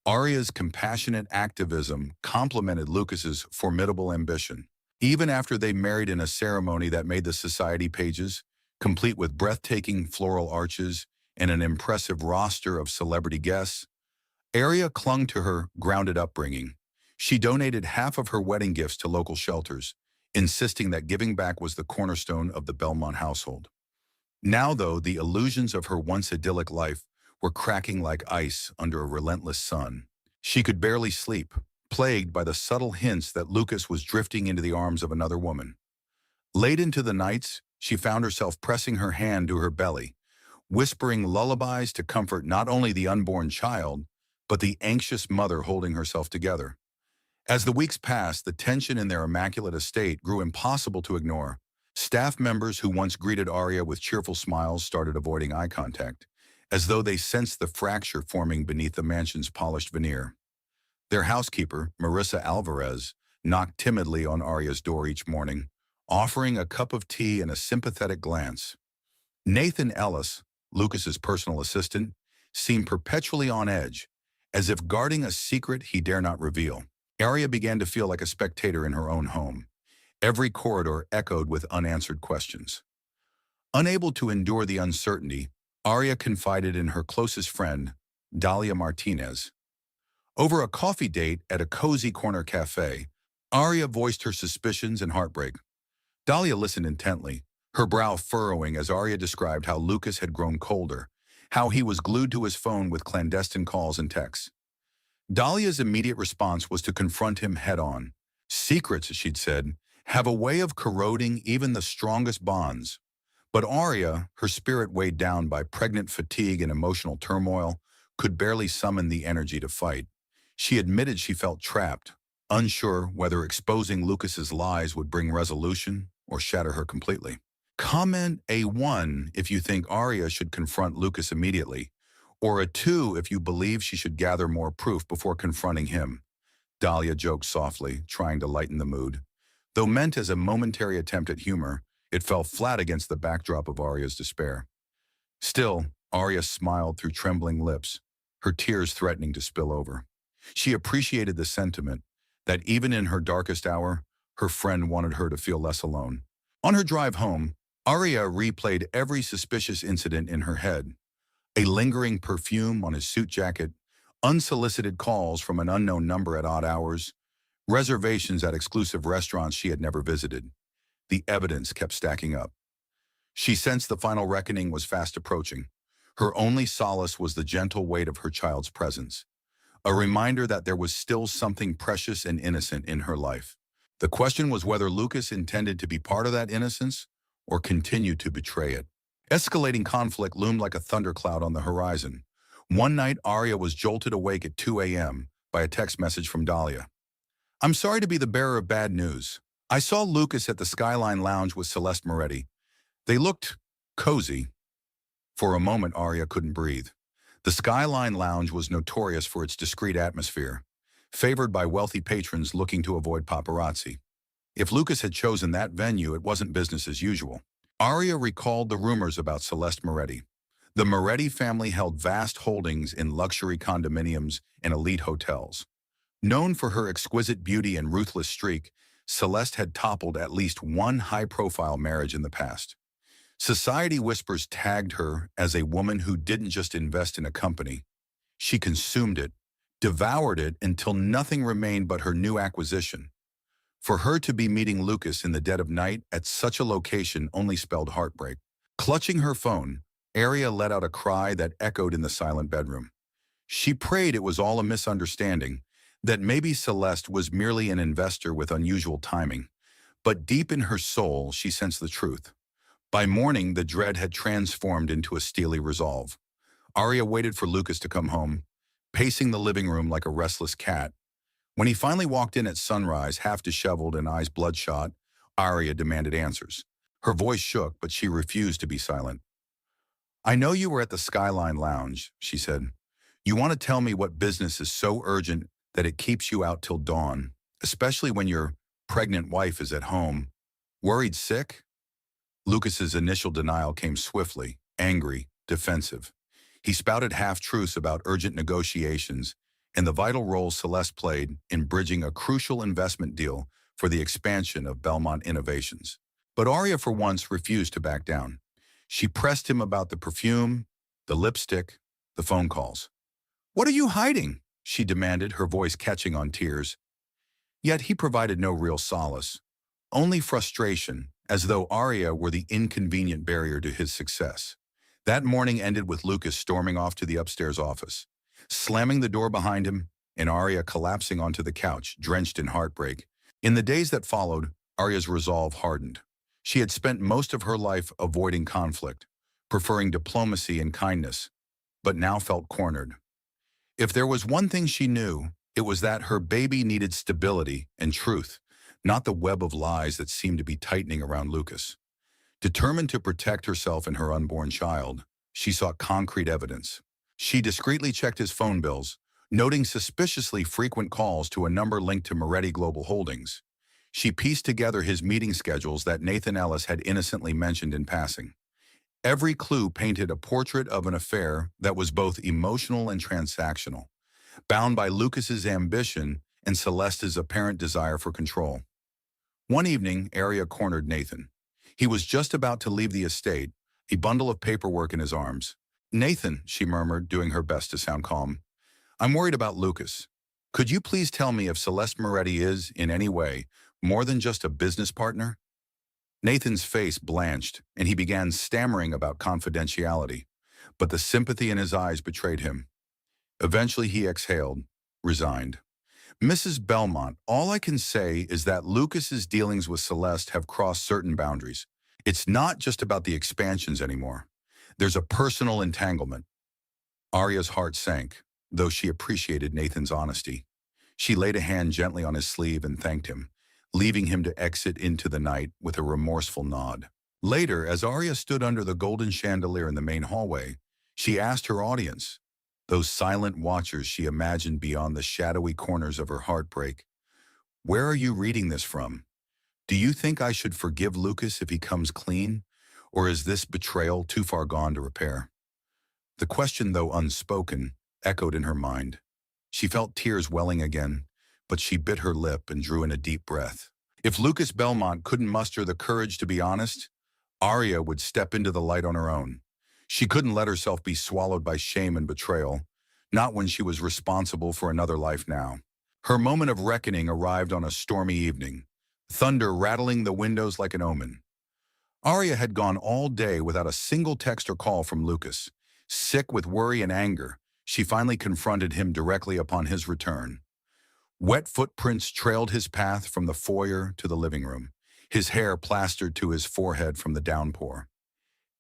Arya's compassionate activism complemented Lucas's formidable ambition. Even after they married in a ceremony that made the society pages, complete with breathtaking floral arches and an impressive roster of celebrity guests, Arya clung to her grounded upbringing. She donated half of her wedding gifts to local shelters, insisting that giving back was the cornerstone of the Belmont household. Now, though, the illusions of her once idyllic life were cracking like ice under a relentless sun. She could barely sleep, plagued by the subtle hints that Lucas was drifting into the arms of another woman. Late into the nights, she found herself pressing her hand to her belly, whispering lullabies to comfort not only the unborn child, but the anxious mother holding herself together. As the weeks passed, the tension in their immaculate estate grew impossible to ignore. Staff members who once greeted Arya with cheerful smiles started avoiding eye contact, as though they sensed the fracture forming beneath the mansion's polished veneer. Their housekeeper, Marissa Alvarez, knocked timidly on Arya's door each morning, offering a cup of tea and a sympathetic glance. Nathan Ellis, Lucas's personal assistant, seemed perpetually on edge, as if guarding a secret he dare not reveal. Arya began to feel like a spectator in her own home. Every corridor echoed with unanswered questions. Unable to endure the uncertainty, Arya confided in her closest friend, Dahlia Martinez. Over a coffee date at a cozy corner cafe, Arya voiced her suspicions and heartbreak. Dahlia listened intently, her brow furrowing as Arya described how Lucas had grown colder, how he was glued to his phone with clandestine calls and texts. Dahlia's immediate response was to confront him head-on. Secrets, she'd said, have a way of corroding even the strongest bonds. But Arya, her spirit weighed down by pregnant fatigue and emotional turmoil, could barely summon the energy to fight. She admitted she felt trapped, unsure whether exposing Lucas's lies would bring resolution or shatter her completely. Comment a 1 if you think Arya should confront Lucas immediately, or a 2 if you believe she should gather more proof before confronting him. Dahlia joked softly, trying to lighten the mood. Though meant as a momentary attempt at humor, it fell flat against the backdrop of Arya's despair. Still, Arya smiled through trembling lips, her tears threatening to spill over. She appreciated the sentiment that even in her darkest hour, her friend wanted her to feel less alone. On her drive home, Arya replayed every suspicious incident in her head. A lingering perfume on his suit jacket, unsolicited calls from an unknown number at odd hours, reservations at exclusive restaurants she had never visited. The evidence kept stacking up. She sensed the final reckoning was fast approaching. Her only solace was the gentle weight of her child's presence, a reminder that there was still something precious and innocent in her life. The question was whether Lucas intended to be part of that innocence or continue to betray it. Escalating conflict loomed like a thundercloud on the horizon. One night, Arya was jolted awake at 2 a.m. by a text message from Dahlia. "I'm sorry to be the bearer of bad news. I saw Lucas at the Skyline Lounge with Celeste Moretti. They looked cozy." For a moment, Arya couldn't breathe. The Skyline Lounge was notorious for its discreet atmosphere, favored by wealthy patrons looking to avoid paparazzi. If Lucas had chosen that venue, it wasn't business as usual. Arya recalled the rumors about Celeste Moretti. The Moretti family held vast holdings in luxury condominiums and elite hotels. Known for her exquisite beauty and ruthless streak, Celeste had toppled at least one high-profile marriage in the past. Society whispers tagged her as a woman who didn't just invest in a company. She consumed it, devoured it until nothing remained but her new acquisition. For her to be meeting Lucas in the dead of night at such a location only spelled heartbreak. Clutching her phone, Arya let out a cry that echoed in the silent bedroom. She prayed it was all a misunderstanding, that maybe Celeste was merely an investor with unusual timing. But deep in her soul, she sensed the truth. By morning, the dread had transformed into a steely resolve. Arya waited for Lucas to come home, pacing the living room like a restless cat. When he finally walked in at sunrise, half disheveled and eyes bloodshot, Arya demanded answers. Her voice shook, but she refused to be silent. "I know you were at the Skyline Lounge," she said. "You want to tell me what business is so urgent that it keeps you out till dawn, especially when your pregnant wife is at home. Worried sick?" Lucas's initial denial came swiftly, angry, defensive. He spouted half-truths about urgent negotiations and the vital role Celeste played in bridging a crucial investment deal for the expansion of Belmont Innovations. But Arya, for once, refused to back down. She pressed him about the perfume, the lipstick, the phone calls. "What are you hiding?" she demanded, her voice catching on tears. Yet he provided no real solace, only frustration, as though Arya were the inconvenient barrier to his success. That morning ended with Lucas storming off to the upstairs office, slamming the door behind him, and Arya collapsing onto the couch, drenched in heartbreak. In the days that followed, Arya's resolve hardened. She had spent most of her life avoiding conflict, preferring diplomacy and kindness, but now felt cornered. If there was one thing she knew, it was that her baby needed stability and truth, not the web of lies that seemed to be tightening around Lucas. Determined to protect herself and her unborn child, she sought concrete evidence. She discreetly checked his phone bills, noting suspiciously frequent calls to a number linked to Moretti Global Holdings. She pieced together his meeting schedules that Nathan Ellis had innocently mentioned in passing. Every clue painted a portrait of an affair that was both emotional and transactional. bound by Lucas's ambition and Celeste's apparent desire for control. One evening, Arya cornered Nathan. He was just about to leave the estate, a bundle of paperwork in his arms. "Nathan," she murmured, doing her best to sound calm, "I'm worried about Lucas. Could you please tell me if Celeste Moretti is, in any way, more than just a business partner?" Nathan's face blanched, and he began stammering about confidentiality, but the sympathy in his eyes betrayed him. Eventually he exhaled, resigned. "Mrs. Belmont, all I can say is that Lucas's dealings with Celeste have crossed certain boundaries. It's not just about the expansions anymore. There's a personal entanglement." Arya's heart sank, though she appreciated Nathan's honesty. She laid a hand gently on his sleeve and thanked him, leaving him to exit into the night with a remorseful nod. Later, as Arya stood under the golden chandelier in the main hallway, she asked her audience, those silent watchers she imagined beyond the shadowy corners of her heartbreak, "Where are you reading this from? Do you think I should forgive Lucas if he comes clean? Or is this betrayal too far gone to repair?" The question, though unspoken, echoed in her mind. She felt tears welling again, but she bit her lip and drew in a deep breath. If Lucas Belmont couldn't muster the courage to be honest, Arya would step into the light on her own. She couldn't let herself be swallowed by shame and betrayal, not when she was responsible for another life now. Her moment of reckoning arrived on a stormy evening, thunder rattling the windows like an omen. Arya had gone all day without a single text or call from Lucas. Sick with worry and anger, she finally confronted him directly upon his return. Wet footprints trailed his path from the foyer to the living room, his hair plastered to his forehead from the downpour.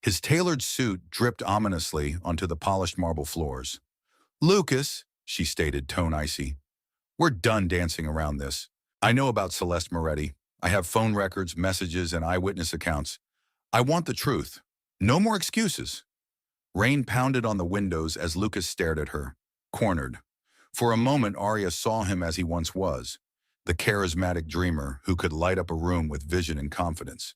His tailored suit dripped ominously onto the polished marble floors. "Lucas," she stated, tone icy, "we're done dancing around this. I know about Celeste Moretti. I have phone records, messages, and eyewitness accounts. I want the truth. No more excuses." Rain pounded on the windows as Lucas stared at her, cornered. For a moment, Arya saw him as he once was, the charismatic dreamer who could light up a room with vision and confidence.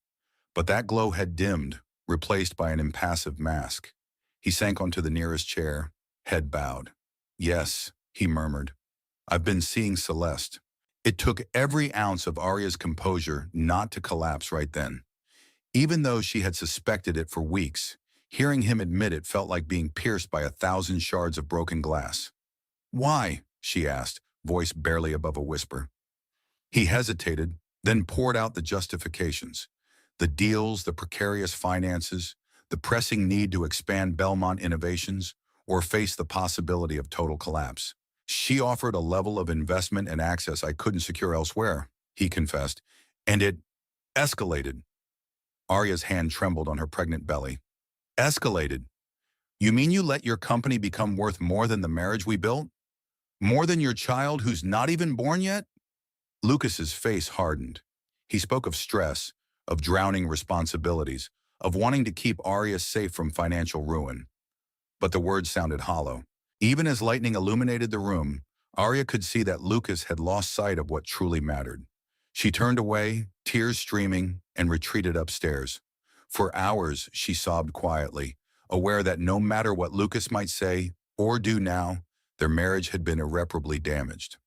But that glow had dimmed, replaced by an impassive mask. He sank onto the nearest chair, head bowed. "Yes," he murmured. "I've been seeing Celeste." It took every ounce of Arya's composure not to collapse right then. Even though she had suspected it for weeks, hearing him admit it felt like being pierced by 1,000 shards of broken glass. "Why?" she asked, voice barely above a whisper. He hesitated, then poured out the justifications. The deals, the precarious finances, the pressing need to expand Belmont Innovations, or face the possibility of total collapse. "She offered a level of investment and access I couldn't secure elsewhere," he confessed, "and it escalated." Arya's hand trembled on her pregnant belly. "Escalated? You mean you let your company become worth more than the marriage we built? More than your child who's not even born yet?" Lucas's face hardened. He spoke of stress, of drowning responsibilities, of wanting to keep Arya safe from financial ruin. But the words sounded hollow. Even as lightning illuminated the room, Arya could see that Lucas had lost sight of what truly mattered. She turned away, tears streaming, and retreated upstairs. For hours, she sobbed quietly, aware that no matter what Lucas might say or do now, their marriage had been irreparably damaged.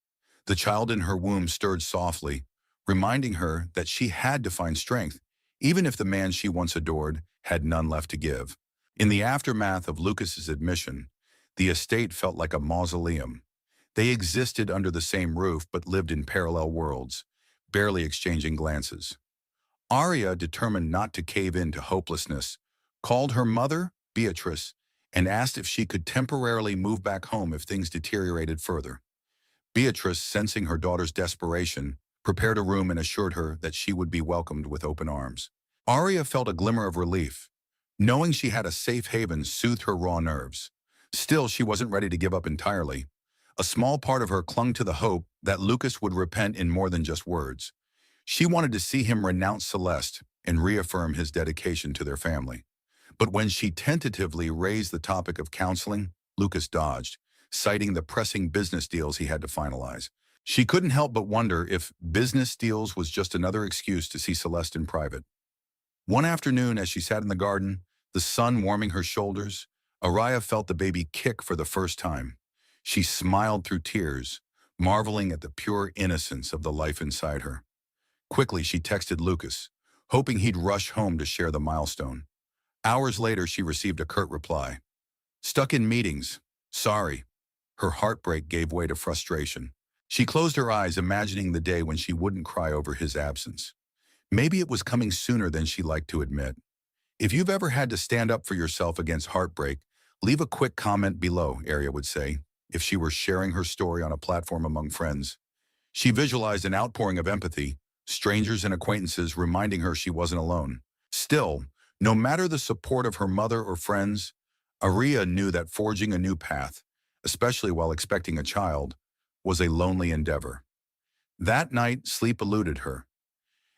The child in her womb stirred softly, reminding her that she had to find strength, even if the man she once adored had none left to give. In the aftermath of Lucas's admission, the estate felt like a mausoleum. They existed under the same roof but lived in parallel worlds, barely exchanging glances. Arya, determined not to cave in to hopelessness, called her mother, Beatrice, and asked if she could temporarily move back home if things deteriorated further. Beatrice, sensing her daughter's desperation, prepared a room and assured her that she would be welcomed with open arms. Arya felt a glimmer of relief. Knowing she had a safe haven soothed her raw nerves. Still, she wasn't ready to give up entirely. A small part of her clung to the hope that Lucas would repent in more than just words. She wanted to see him renounce Celeste and reaffirm his dedication to their family. But when she tentatively raised the topic of counseling, Lucas dodged, citing the pressing business deals he had to finalize. She couldn't help but wonder if business deals was just another excuse to see Celeste in private. One afternoon, as she sat in the garden, the sun warming her shoulders, Arya felt the baby kick for the first time. She smiled through tears, marveling at the pure innocence of the life inside her. Quickly, she texted Lucas, hoping he'd rush home to share the milestone. Hours later, she received a curt reply. Stuck in meetings. Sorry. Her heartbreak gave way to frustration. She closed her eyes, imagining the day when she wouldn't cry over his absence. Maybe it was coming sooner than she liked to admit. If you've ever had to stand up for yourself against heartbreak, leave a quick comment below, Arya would say, if she were sharing her story on a platform among friends. She visualized an outpouring of empathy, strangers and acquaintances reminding her she wasn't alone. Still, no matter the support of her mother or friends, Arya knew that forging a new path, especially while expecting a child, was a lonely endeavor. That night, sleep eluded her.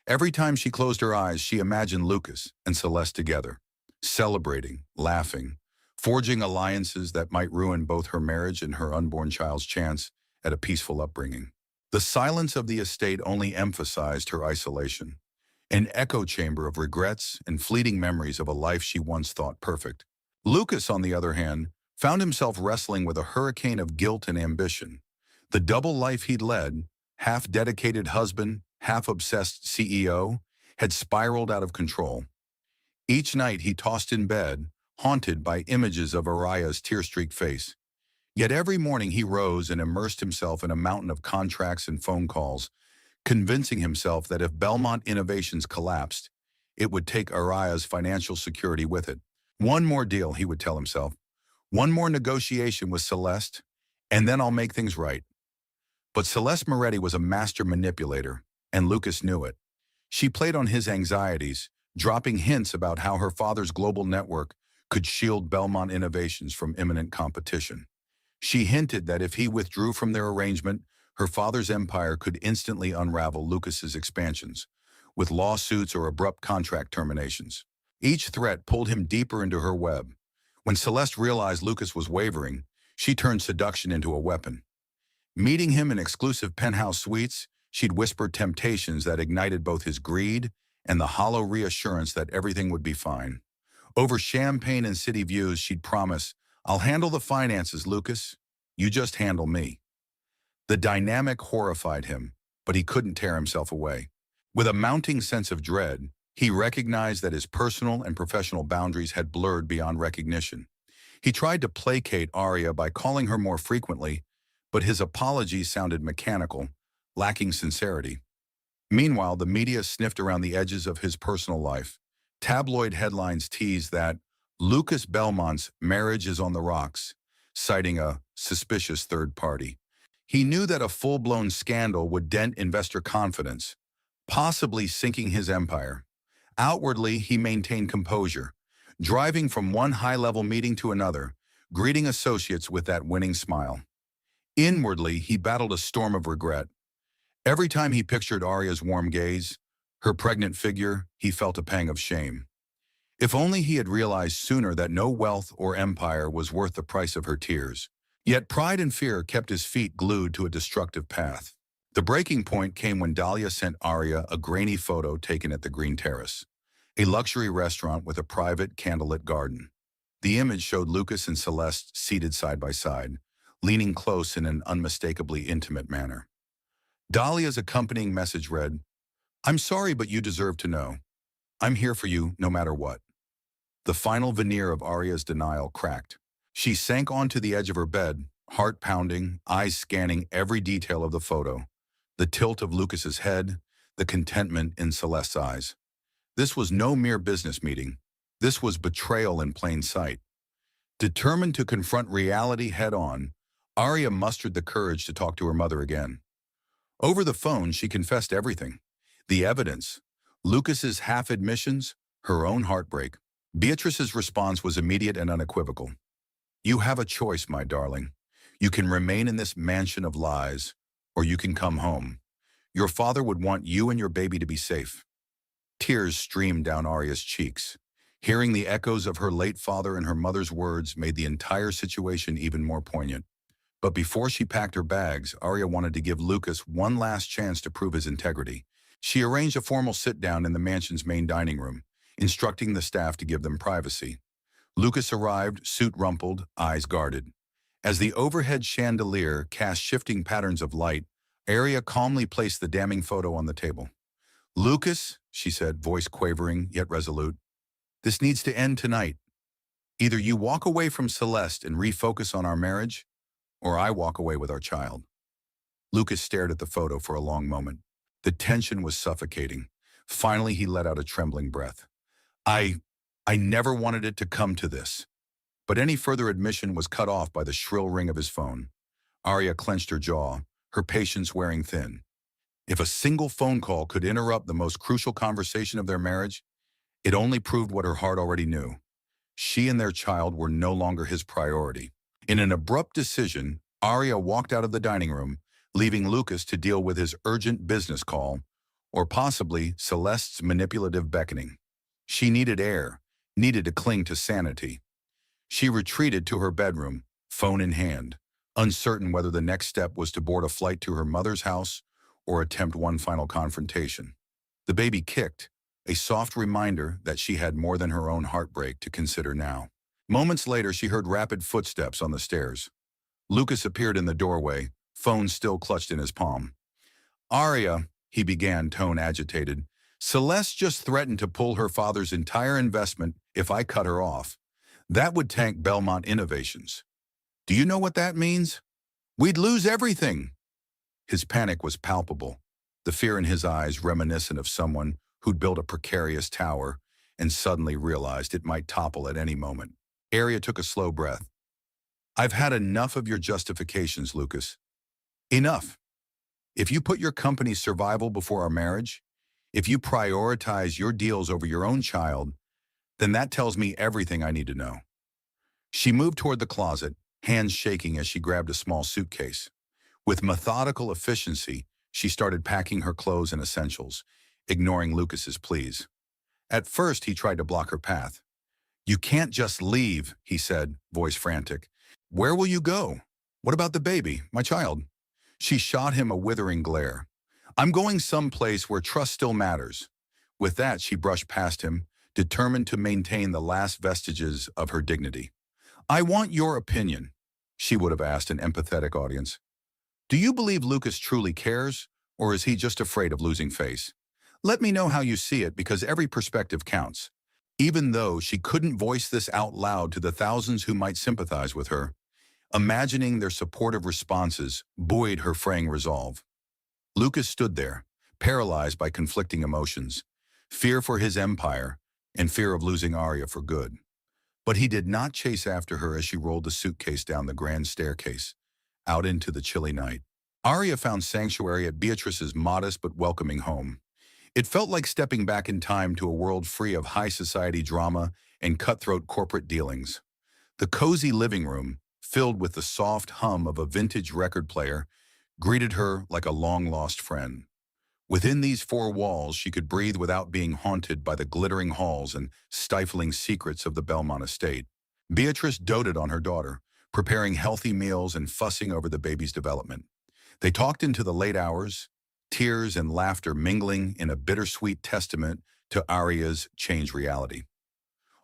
Every time she closed her eyes, she imagined Lucas and Celeste together, celebrating, laughing, forging alliances that might ruin both her marriage and her unborn child's chance at a peaceful upbringing. The silence of the estate only emphasized her isolation, an echo chamber of regrets and fleeting memories of a life she once thought perfect. Lucas, on the other hand, found himself wrestling with a hurricane of guilt and ambition. The double life he'd led, half-dedicated husband, half-obsessed CEO, had spiraled out of control. Each night he tossed in bed, haunted by images of Arya's tear-streaked face. Yet every morning he rose and immersed himself in a mountain of contracts and phone calls, convincing himself that if Belmont Innovations collapsed, it would take Araya's financial security with it. One more deal, he would tell himself. One more negotiation with Celeste, and then I'll make things right. But Celeste Moretti was a master manipulator, and Lucas knew it. She played on his anxieties, dropping hints about how her father's global network could shield Belmont Innovations from imminent competition. She hinted that if he withdrew from their arrangement, her father's empire could instantly unravel Lucas's expansions, with lawsuits or abrupt contract terminations. Each threat pulled him deeper into her web. When Celeste realized Lucas was wavering, she turned seduction into a weapon. Meeting him in exclusive penthouse suites, she'd whispered temptations that ignited both his greed and the hollow reassurance that everything would be fine. Over champagne and city views, she'd promise, "I'll handle the finances, Lucas. You just handle me." The dynamic horrified him, but he couldn't tear himself away. With a mounting sense of dread, he recognized that his personal and professional boundaries had blurred beyond recognition. He tried to placate Arya by calling her more frequently, but his apologies sounded mechanical, lacking sincerity. Meanwhile, the media sniffed around the edges of his personal life. Tabloid headlines teased that Lucas Belmont's marriage is on the rocks, citing a suspicious third party. He knew that a full-blown scandal would dent investor confidence, possibly sinking his empire. Outwardly, he maintained composure, driving from one high-level meeting to another, greeting associates with that winning smile. Inwardly, he battled a storm of regret. Every time he pictured Arya's warm gaze, her pregnant figure, he felt a pang of shame. If only he had realized sooner that no wealth or empire was worth the price of her tears. Yet pride and fear kept his feet glued to a destructive path. The breaking point came when Dahlia sent Arya a grainy photo taken at the Green Terrace, a luxury restaurant with a private, candlelit garden. The image showed Lucas and Celeste seated side by side, leaning close in an unmistakably intimate manner. Dahlia's accompanying message read, "I'm sorry, but you deserve to know. I'm here for you no matter what." The final veneer of Arya's denial cracked. She sank onto the edge of her bed, heart pounding, eyes scanning every detail of the photo. The tilt of Lucas's head, the contentment in Celeste's eyes. This was no mere business meeting. This was betrayal in plain sight. Determined to confront reality head-on, Arya mustered the courage to talk to her mother again. Over the phone, she confessed everything. The evidence, Lucas's half-admissions, her own heartbreak. Beatrice's response was immediate and unequivocal. "You have a choice, my darling. You can remain in this mansion of lies, or you can come home. Your father would want you and your baby to be safe." Tears streamed down Arya's cheeks. Hearing the echoes of her late father and her mother's words made the entire situation even more poignant. But before she packed her bags, Arya wanted to give Lucas one last chance to prove his integrity. She arranged a formal sit-down in the mansion's main dining room, instructing the staff to give them privacy. Lucas arrived, suit rumpled, eyes guarded. As the overhead chandelier cast shifting patterns of light, Arya calmly placed the damning photo on the table. "Lucas," she said, voice quavering yet resolute, "this needs to end tonight. Either you walk away from Celeste and refocus on our marriage, or I walk away with our child." Lucas stared at the photo for a long moment. The tension was suffocating. Finally, he let out a trembling breath. I never wanted it to come to this." But any further admission was cut off by the shrill ring of his phone. Arya clenched her jaw, her patience wearing thin. If a single phone call could interrupt the most crucial conversation of their marriage, it only proved what her heart already knew. She and their child were no longer his priority. In an abrupt decision, Arya walked out of the dining room, leaving Lucas to deal with his urgent business call, or possibly Celeste's manipulative beckoning. She needed air, needed to cling to sanity. She retreated to her bedroom, phone in hand, uncertain whether the next step was to board a flight to her mother's house or attempt one final confrontation. The baby kicked, a soft reminder that she had more than her own heartbreak to consider now. Moments later, she heard rapid footsteps on the stairs. Lucas appeared in the doorway, phone still clutched in his palm. "Arya," he began, tone agitated, "Celeste just threatened to pull her father's entire investment if I cut her off. That would tank Belmont Innovations. Do you know what that means? We'd lose everything." His panic was palpable, the fear in his eyes reminiscent of someone who'd built a precarious tower and suddenly realized it might topple at any moment. Arya took a slow breath. "I've had enough of your justifications, Lucas. Enough. If you put your company's survival before our marriage, if you prioritize your deals over your own child, then that tells me everything I need to know." She moved toward the closet, hands shaking as she grabbed a small suitcase. With methodical efficiency, she started packing her clothes and essentials, ignoring Lucas's pleas. At first, he tried to block her path. "You can't just leave," he said, voice frantic. "Where will you go? What about the baby, my child?" She shot him a withering glare. "I'm going someplace where trust still matters." With that, she brushed past him, determined to maintain the last vestiges of her dignity. "I want your opinion," she would have asked an empathetic audience. "Do you believe Lucas truly cares, or is he just afraid of losing face? Let me know how you see it, because every perspective counts." Even though she couldn't voice this out loud to the thousands who might sympathize with her, imagining their supportive responses buoyed her fraying resolve. Lucas stood there, paralyzed by conflicting emotions, fear for his empire and fear of losing Arya for good. But he did not chase after her as she rolled the suitcase down the grand staircase, out into the chilly night. Arya found sanctuary at Beatrice's modest but welcoming home. It felt like stepping back in time to a world free of high society drama and cutthroat corporate dealings. The cozy living room, filled with the soft hum of a vintage record player, greeted her like a long-lost friend. Within these four walls, she could breathe without being haunted by the glittering halls and stifling secrets of the Belmont estate. Beatrice doted on her daughter, preparing healthy meals and fussing over the baby's development. They talked into the late hours, tears and laughter mingling in a bittersweet testament to Arya's changed reality.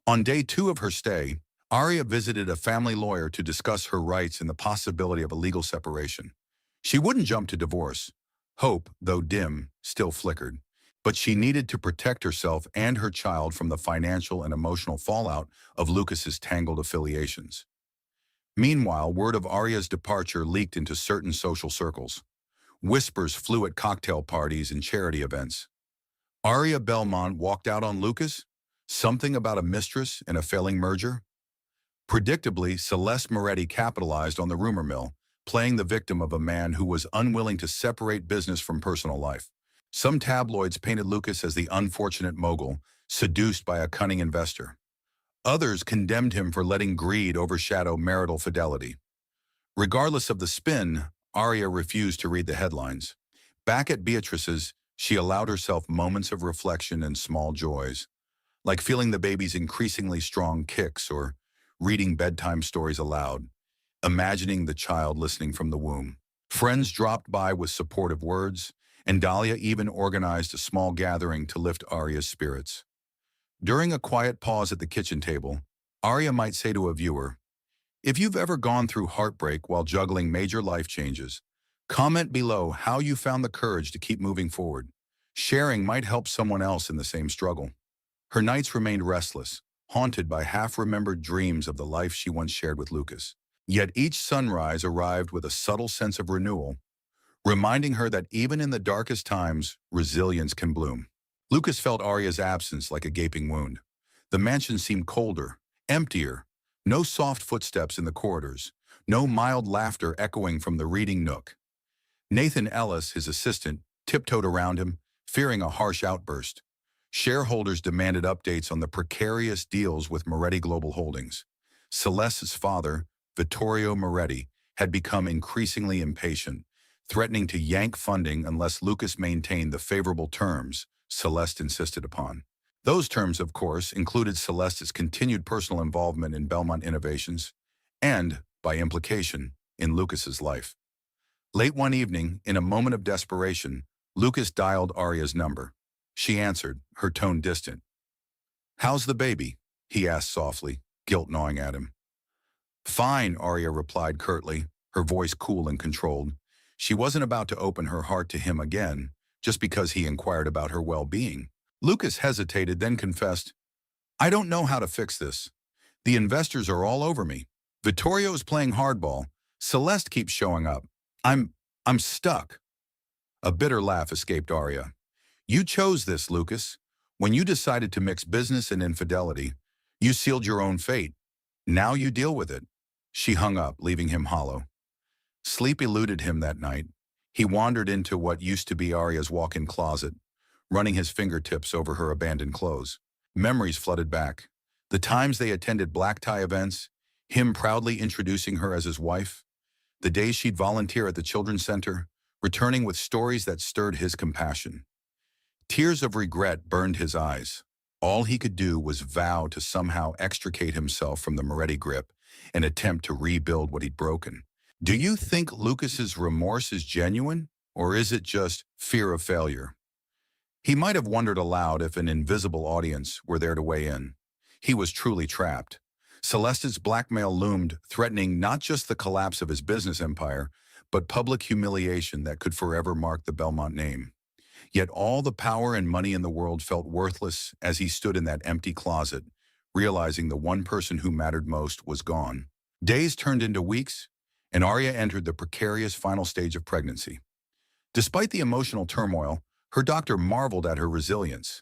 On day 2 of her stay, Arya visited a family lawyer to discuss her rights and the possibility of a legal separation. She wouldn't jump to divorce. Hope, though dim, still flickered. But she needed to protect herself and her child from the financial and emotional fallout of Lucas's tangled affiliations. Meanwhile, word of Arya's departure leaked into certain social circles. Whispers flew at cocktail parties and charity events. Arya Belmont walked out on Lucas? Something about a mistress and a failing merger? Predictably, Celeste Moretti capitalized on the rumor mill, playing the victim of a man who was unwilling to separate business from personal life. Some tabloids painted Lucas as the unfortunate mogul, seduced by a cunning investor. Others condemned him for letting greed overshadow marital fidelity. Regardless of the spin, Arya refused to read the headlines. Back at Beatrice's, she allowed herself moments of reflection and small joys, like feeling the baby's increasingly strong kicks or reading bedtime stories aloud, imagining the child listening from the womb. Friends dropped by with supportive words, and Dahlia even organized a small gathering to lift Arya's spirits. During a quiet pause at the kitchen table, Arya might say to a viewer, If you've ever gone through heartbreak while juggling major life changes, comment below how you found the courage to keep moving forward. Sharing might help someone else in the same struggle. Her nights remained restless, haunted by half-remembered dreams of the life she once shared with Lucas. Yet each sunrise arrived with a subtle sense of renewal, reminding her that even in the darkest times, resilience can bloom. Lucas felt Arya's absence like a gaping wound. The mansion seemed colder, emptier, no soft footsteps in the corridors, no mild laughter echoing from the reading nook. Nathan Ellis, his assistant, tiptoed around him, fearing a harsh outburst. Shareholders demanded updates on the precarious deals with Moretti Global Holdings. Celeste's father, Vittorio Moretti, had become increasingly impatient, threatening to yank funding unless Lucas maintained the favorable terms Celeste insisted upon. Those terms, of course, included Celeste's continued personal involvement in Belmont Innovations and, by implication, in Lucas's life. Late one evening, in a moment of desperation, Lucas dialed Arya's number. She answered, her tone distant. "How's the baby?" he asked softly, guilt gnawing at him. "Fine," Arya replied curtly, her voice cool and controlled. She wasn't about to open her heart to him again, just because he inquired about her well-being. Lucas hesitated, then confessed, "I don't know how to fix this. The investors are all over me. Vittorio's playing hardball. Celeste keeps showing up. I'm stuck." A bitter laugh escaped Arya. "You chose this, Lucas. When you decided to mix business and infidelity, you sealed your own fate. Now you deal with it." She hung up, leaving him hollow. Sleep eluded him that night. He wandered into what used to be Arya's walk-in closet, running his fingertips over her abandoned clothes. Memories flooded back. The times they attended black tie events, him proudly introducing her as his wife, the days she'd volunteer at the children's center, returning with stories that stirred his compassion. Tears of regret burned his eyes. All he could do was vow to somehow extricate himself from the Moretti grip and attempt to rebuild what he'd broken. Do you think Lucas's remorse is genuine, or is it just fear of failure? He might have wondered aloud if an invisible audience were there to weigh in. He was truly trapped. Celeste's blackmail loomed, threatening not just the collapse of his business empire, but public humiliation that could forever mark the Belmont name. Yet all the power and money in the world felt worthless as he stood in that empty closet, realizing the one person who mattered most was gone. Days turned into weeks, and Arya entered the precarious final stage of pregnancy. Despite the emotional turmoil, her doctor marveled at her resilience.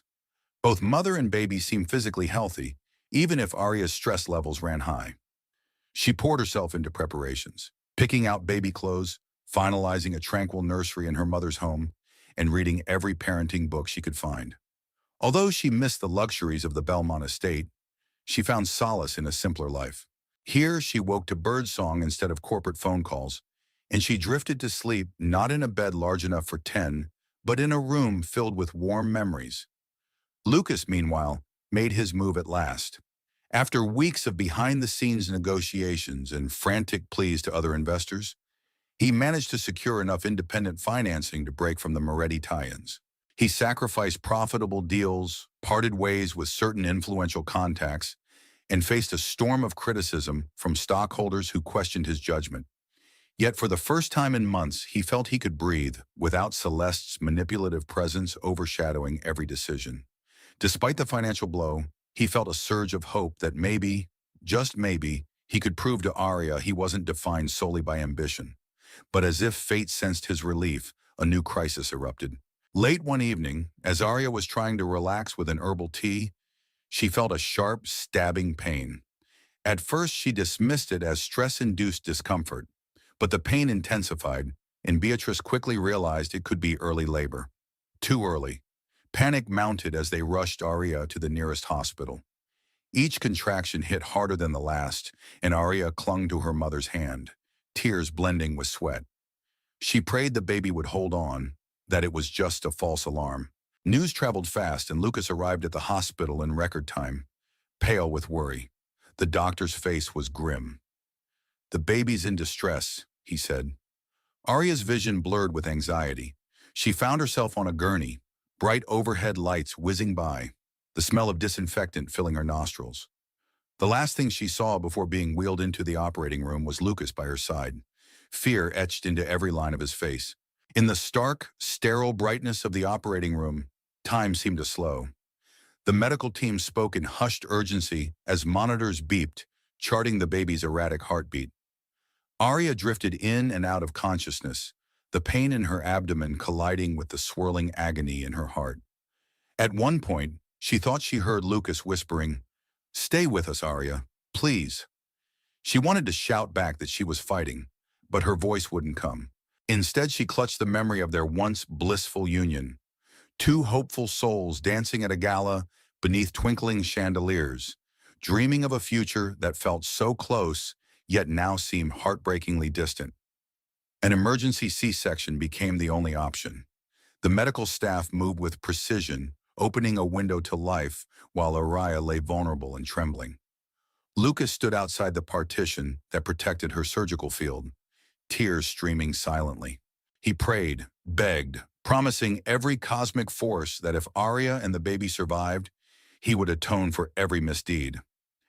Both mother and baby seemed physically healthy, even if Arya's stress levels ran high. She poured herself into preparations, picking out baby clothes, finalizing a tranquil nursery in her mother's home, and reading every parenting book she could find. Although she missed the luxuries of the Belmont estate, she found solace in a simpler life. Here, she woke to birdsong instead of corporate phone calls, and she drifted to sleep not in a bed large enough for 10, but in a room filled with warm memories. Lucas, meanwhile, made his move at last. After weeks of behind-the-scenes negotiations and frantic pleas to other investors, he managed to secure enough independent financing to break from the Moretti tie-ins. He sacrificed profitable deals, parted ways with certain influential contacts, and faced a storm of criticism from stockholders who questioned his judgment. Yet for the first time in months, he felt he could breathe without Celeste's manipulative presence overshadowing every decision. Despite the financial blow, he felt a surge of hope that maybe, just maybe, he could prove to Arya he wasn't defined solely by ambition. But as if fate sensed his relief, a new crisis erupted. Late one evening, as Arya was trying to relax with an herbal tea, she felt a sharp, stabbing pain. At first, she dismissed it as stress-induced discomfort, but the pain intensified, and Beatrice quickly realized it could be early labor. Too early. Panic mounted as they rushed Arya to the nearest hospital. Each contraction hit harder than the last, and Arya clung to her mother's hand, tears blending with sweat. She prayed the baby would hold on, that it was just a false alarm. News traveled fast, and Lucas arrived at the hospital in record time, pale with worry. The doctor's face was grim. "The baby's in distress," he said. Arya's vision blurred with anxiety. She found herself on a gurney, bright overhead lights whizzing by, the smell of disinfectant filling her nostrils. The last thing she saw before being wheeled into the operating room was Lucas by her side, fear etched into every line of his face. In the stark, sterile brightness of the operating room, time seemed to slow. The medical team spoke in hushed urgency as monitors beeped, charting the baby's erratic heartbeat. Arya drifted in and out of consciousness, the pain in her abdomen colliding with the swirling agony in her heart. At one point, she thought she heard Lucas whispering, "Stay with us, Arya, please." She wanted to shout back that she was fighting, but her voice wouldn't come. Instead, she clutched the memory of their once blissful union. Two hopeful souls dancing at a gala beneath twinkling chandeliers, dreaming of a future that felt so close, yet now seemed heartbreakingly distant. An emergency C-section became the only option. The medical staff moved with precision, opening a window to life while Arya lay vulnerable and trembling. Lucas stood outside the partition that protected her surgical field, tears streaming silently. He prayed, begged, promising every cosmic force that if Arya and the baby survived, he would atone for every misdeed.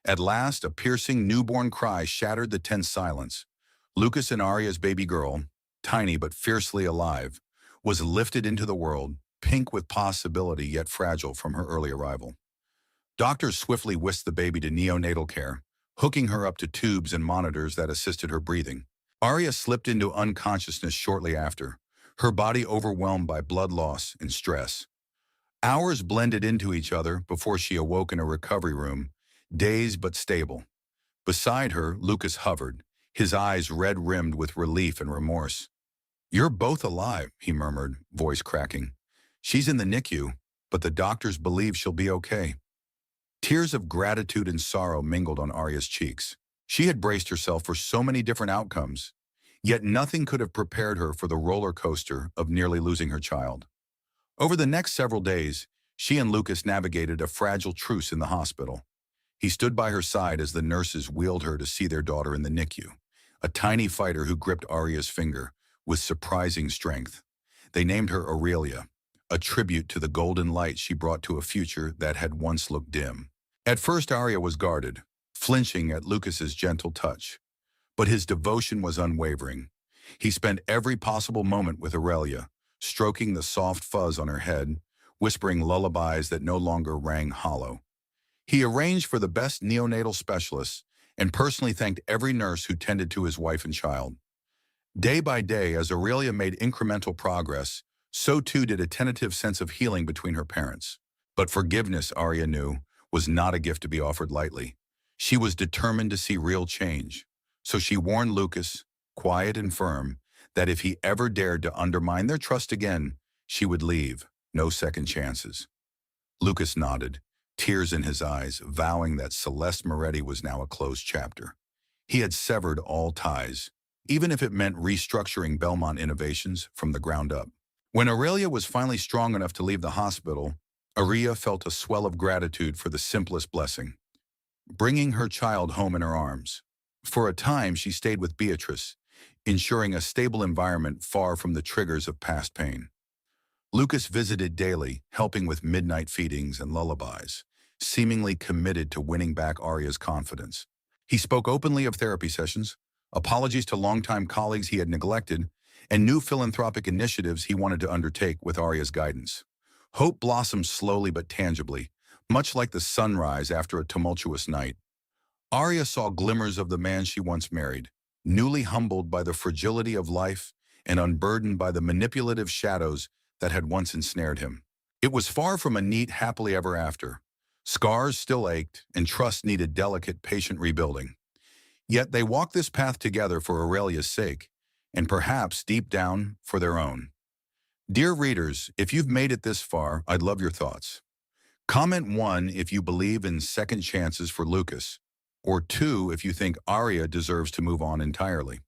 At last, a piercing newborn cry shattered the tense silence. Lucas and Arya's baby girl, tiny but fiercely alive, was lifted into the world, pink with possibility yet fragile from her early arrival. Doctors swiftly whisked the baby to neonatal care, hooking her up to tubes and monitors that assisted her breathing. Arya slipped into unconsciousness shortly after, her body overwhelmed by blood loss and stress. Hours blended into each other before she awoke in a recovery room, dazed but stable. Beside her, Lucas hovered, his eyes red-rimmed with relief and remorse. "You're both alive," he murmured, voice cracking. "She's in the NICU, but the doctors believe she'll be okay." Tears of gratitude and sorrow mingled on Arya's cheeks. She had braced herself for so many different outcomes, yet nothing could have prepared her for the roller coaster of nearly losing her child. Over the next several days, she and Lucas navigated a fragile truce in the hospital. He stood by her side as the nurses wheeled her to see their daughter in the NICU, a tiny fighter who gripped Arya's finger with surprising strength. They named her Aurelia, a tribute to the golden light she brought to a future that had once looked dim. At first, Arya was guarded, flinching at Lucas's gentle touch. But his devotion was unwavering. He spent every possible moment with Aurelia, stroking the soft fuzz on her head, whispering lullabies that no longer rang hollow. He arranged for the best neonatal specialists and personally thanked every nurse who tended to his wife and child. Day by day, as Aurelia made incremental progress, so too did a tentative sense of healing between her parents. But forgiveness, Arya knew, was not a gift to be offered lightly. She was determined to see real change. So she warned Lucas, quiet and firm, that if he ever dared to undermine their trust again, she would leave, no second chances. Lucas nodded, tears in his eyes, vowing that Celeste Moretti was now a closed chapter. He had severed all ties, even if it meant restructuring Belmont Innovations from the ground up. When Aurelia was finally strong enough to leave the hospital, Arya felt a swell of gratitude for the simplest blessing, bringing her child home in her arms. For a time, she stayed with Beatrice, ensuring a stable environment far from the triggers of past pain. Lucas visited daily, helping with midnight feedings and lullabies, seemingly committed to winning back Arya's confidence. He spoke openly of therapy sessions, apologies to longtime colleagues he had neglected, and new philanthropic initiatives he wanted to undertake with Arya's guidance. Hope blossomed slowly but tangibly, much like the sunrise after a tumultuous night. Arya saw glimmers of the man she once married, newly humbled by the fragility of life and unburdened by the manipulative shadows that had once ensnared him. It was far from a neat happily ever after. Scars still ached, and trust needed delicate, patient rebuilding. Yet they walked this path together for Aurelia's sake, and perhaps, deep down, for their own. Dear readers, if you've made it this far, I'd love your thoughts. Comment 1 if you believe in second chances for Lucas, or 2 if you think Arya deserves to move on entirely.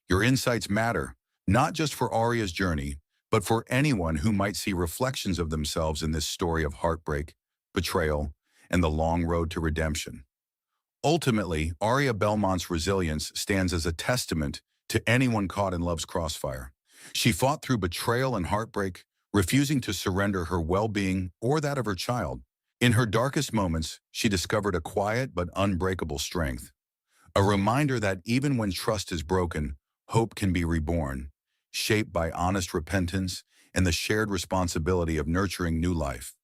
Your insights matter, not just for Arya's journey, but for anyone who might see reflections of themselves in this story of heartbreak, betrayal, and the long road to redemption. Ultimately, Arya Belmont's resilience stands as a testament to anyone caught in love's crossfire. She fought through betrayal and heartbreak, refusing to surrender her well-being or that of her child. In her darkest moments, she discovered a quiet but unbreakable strength, a reminder that even when trust is broken, hope can be reborn, shaped by honest repentance and the shared responsibility of nurturing new life.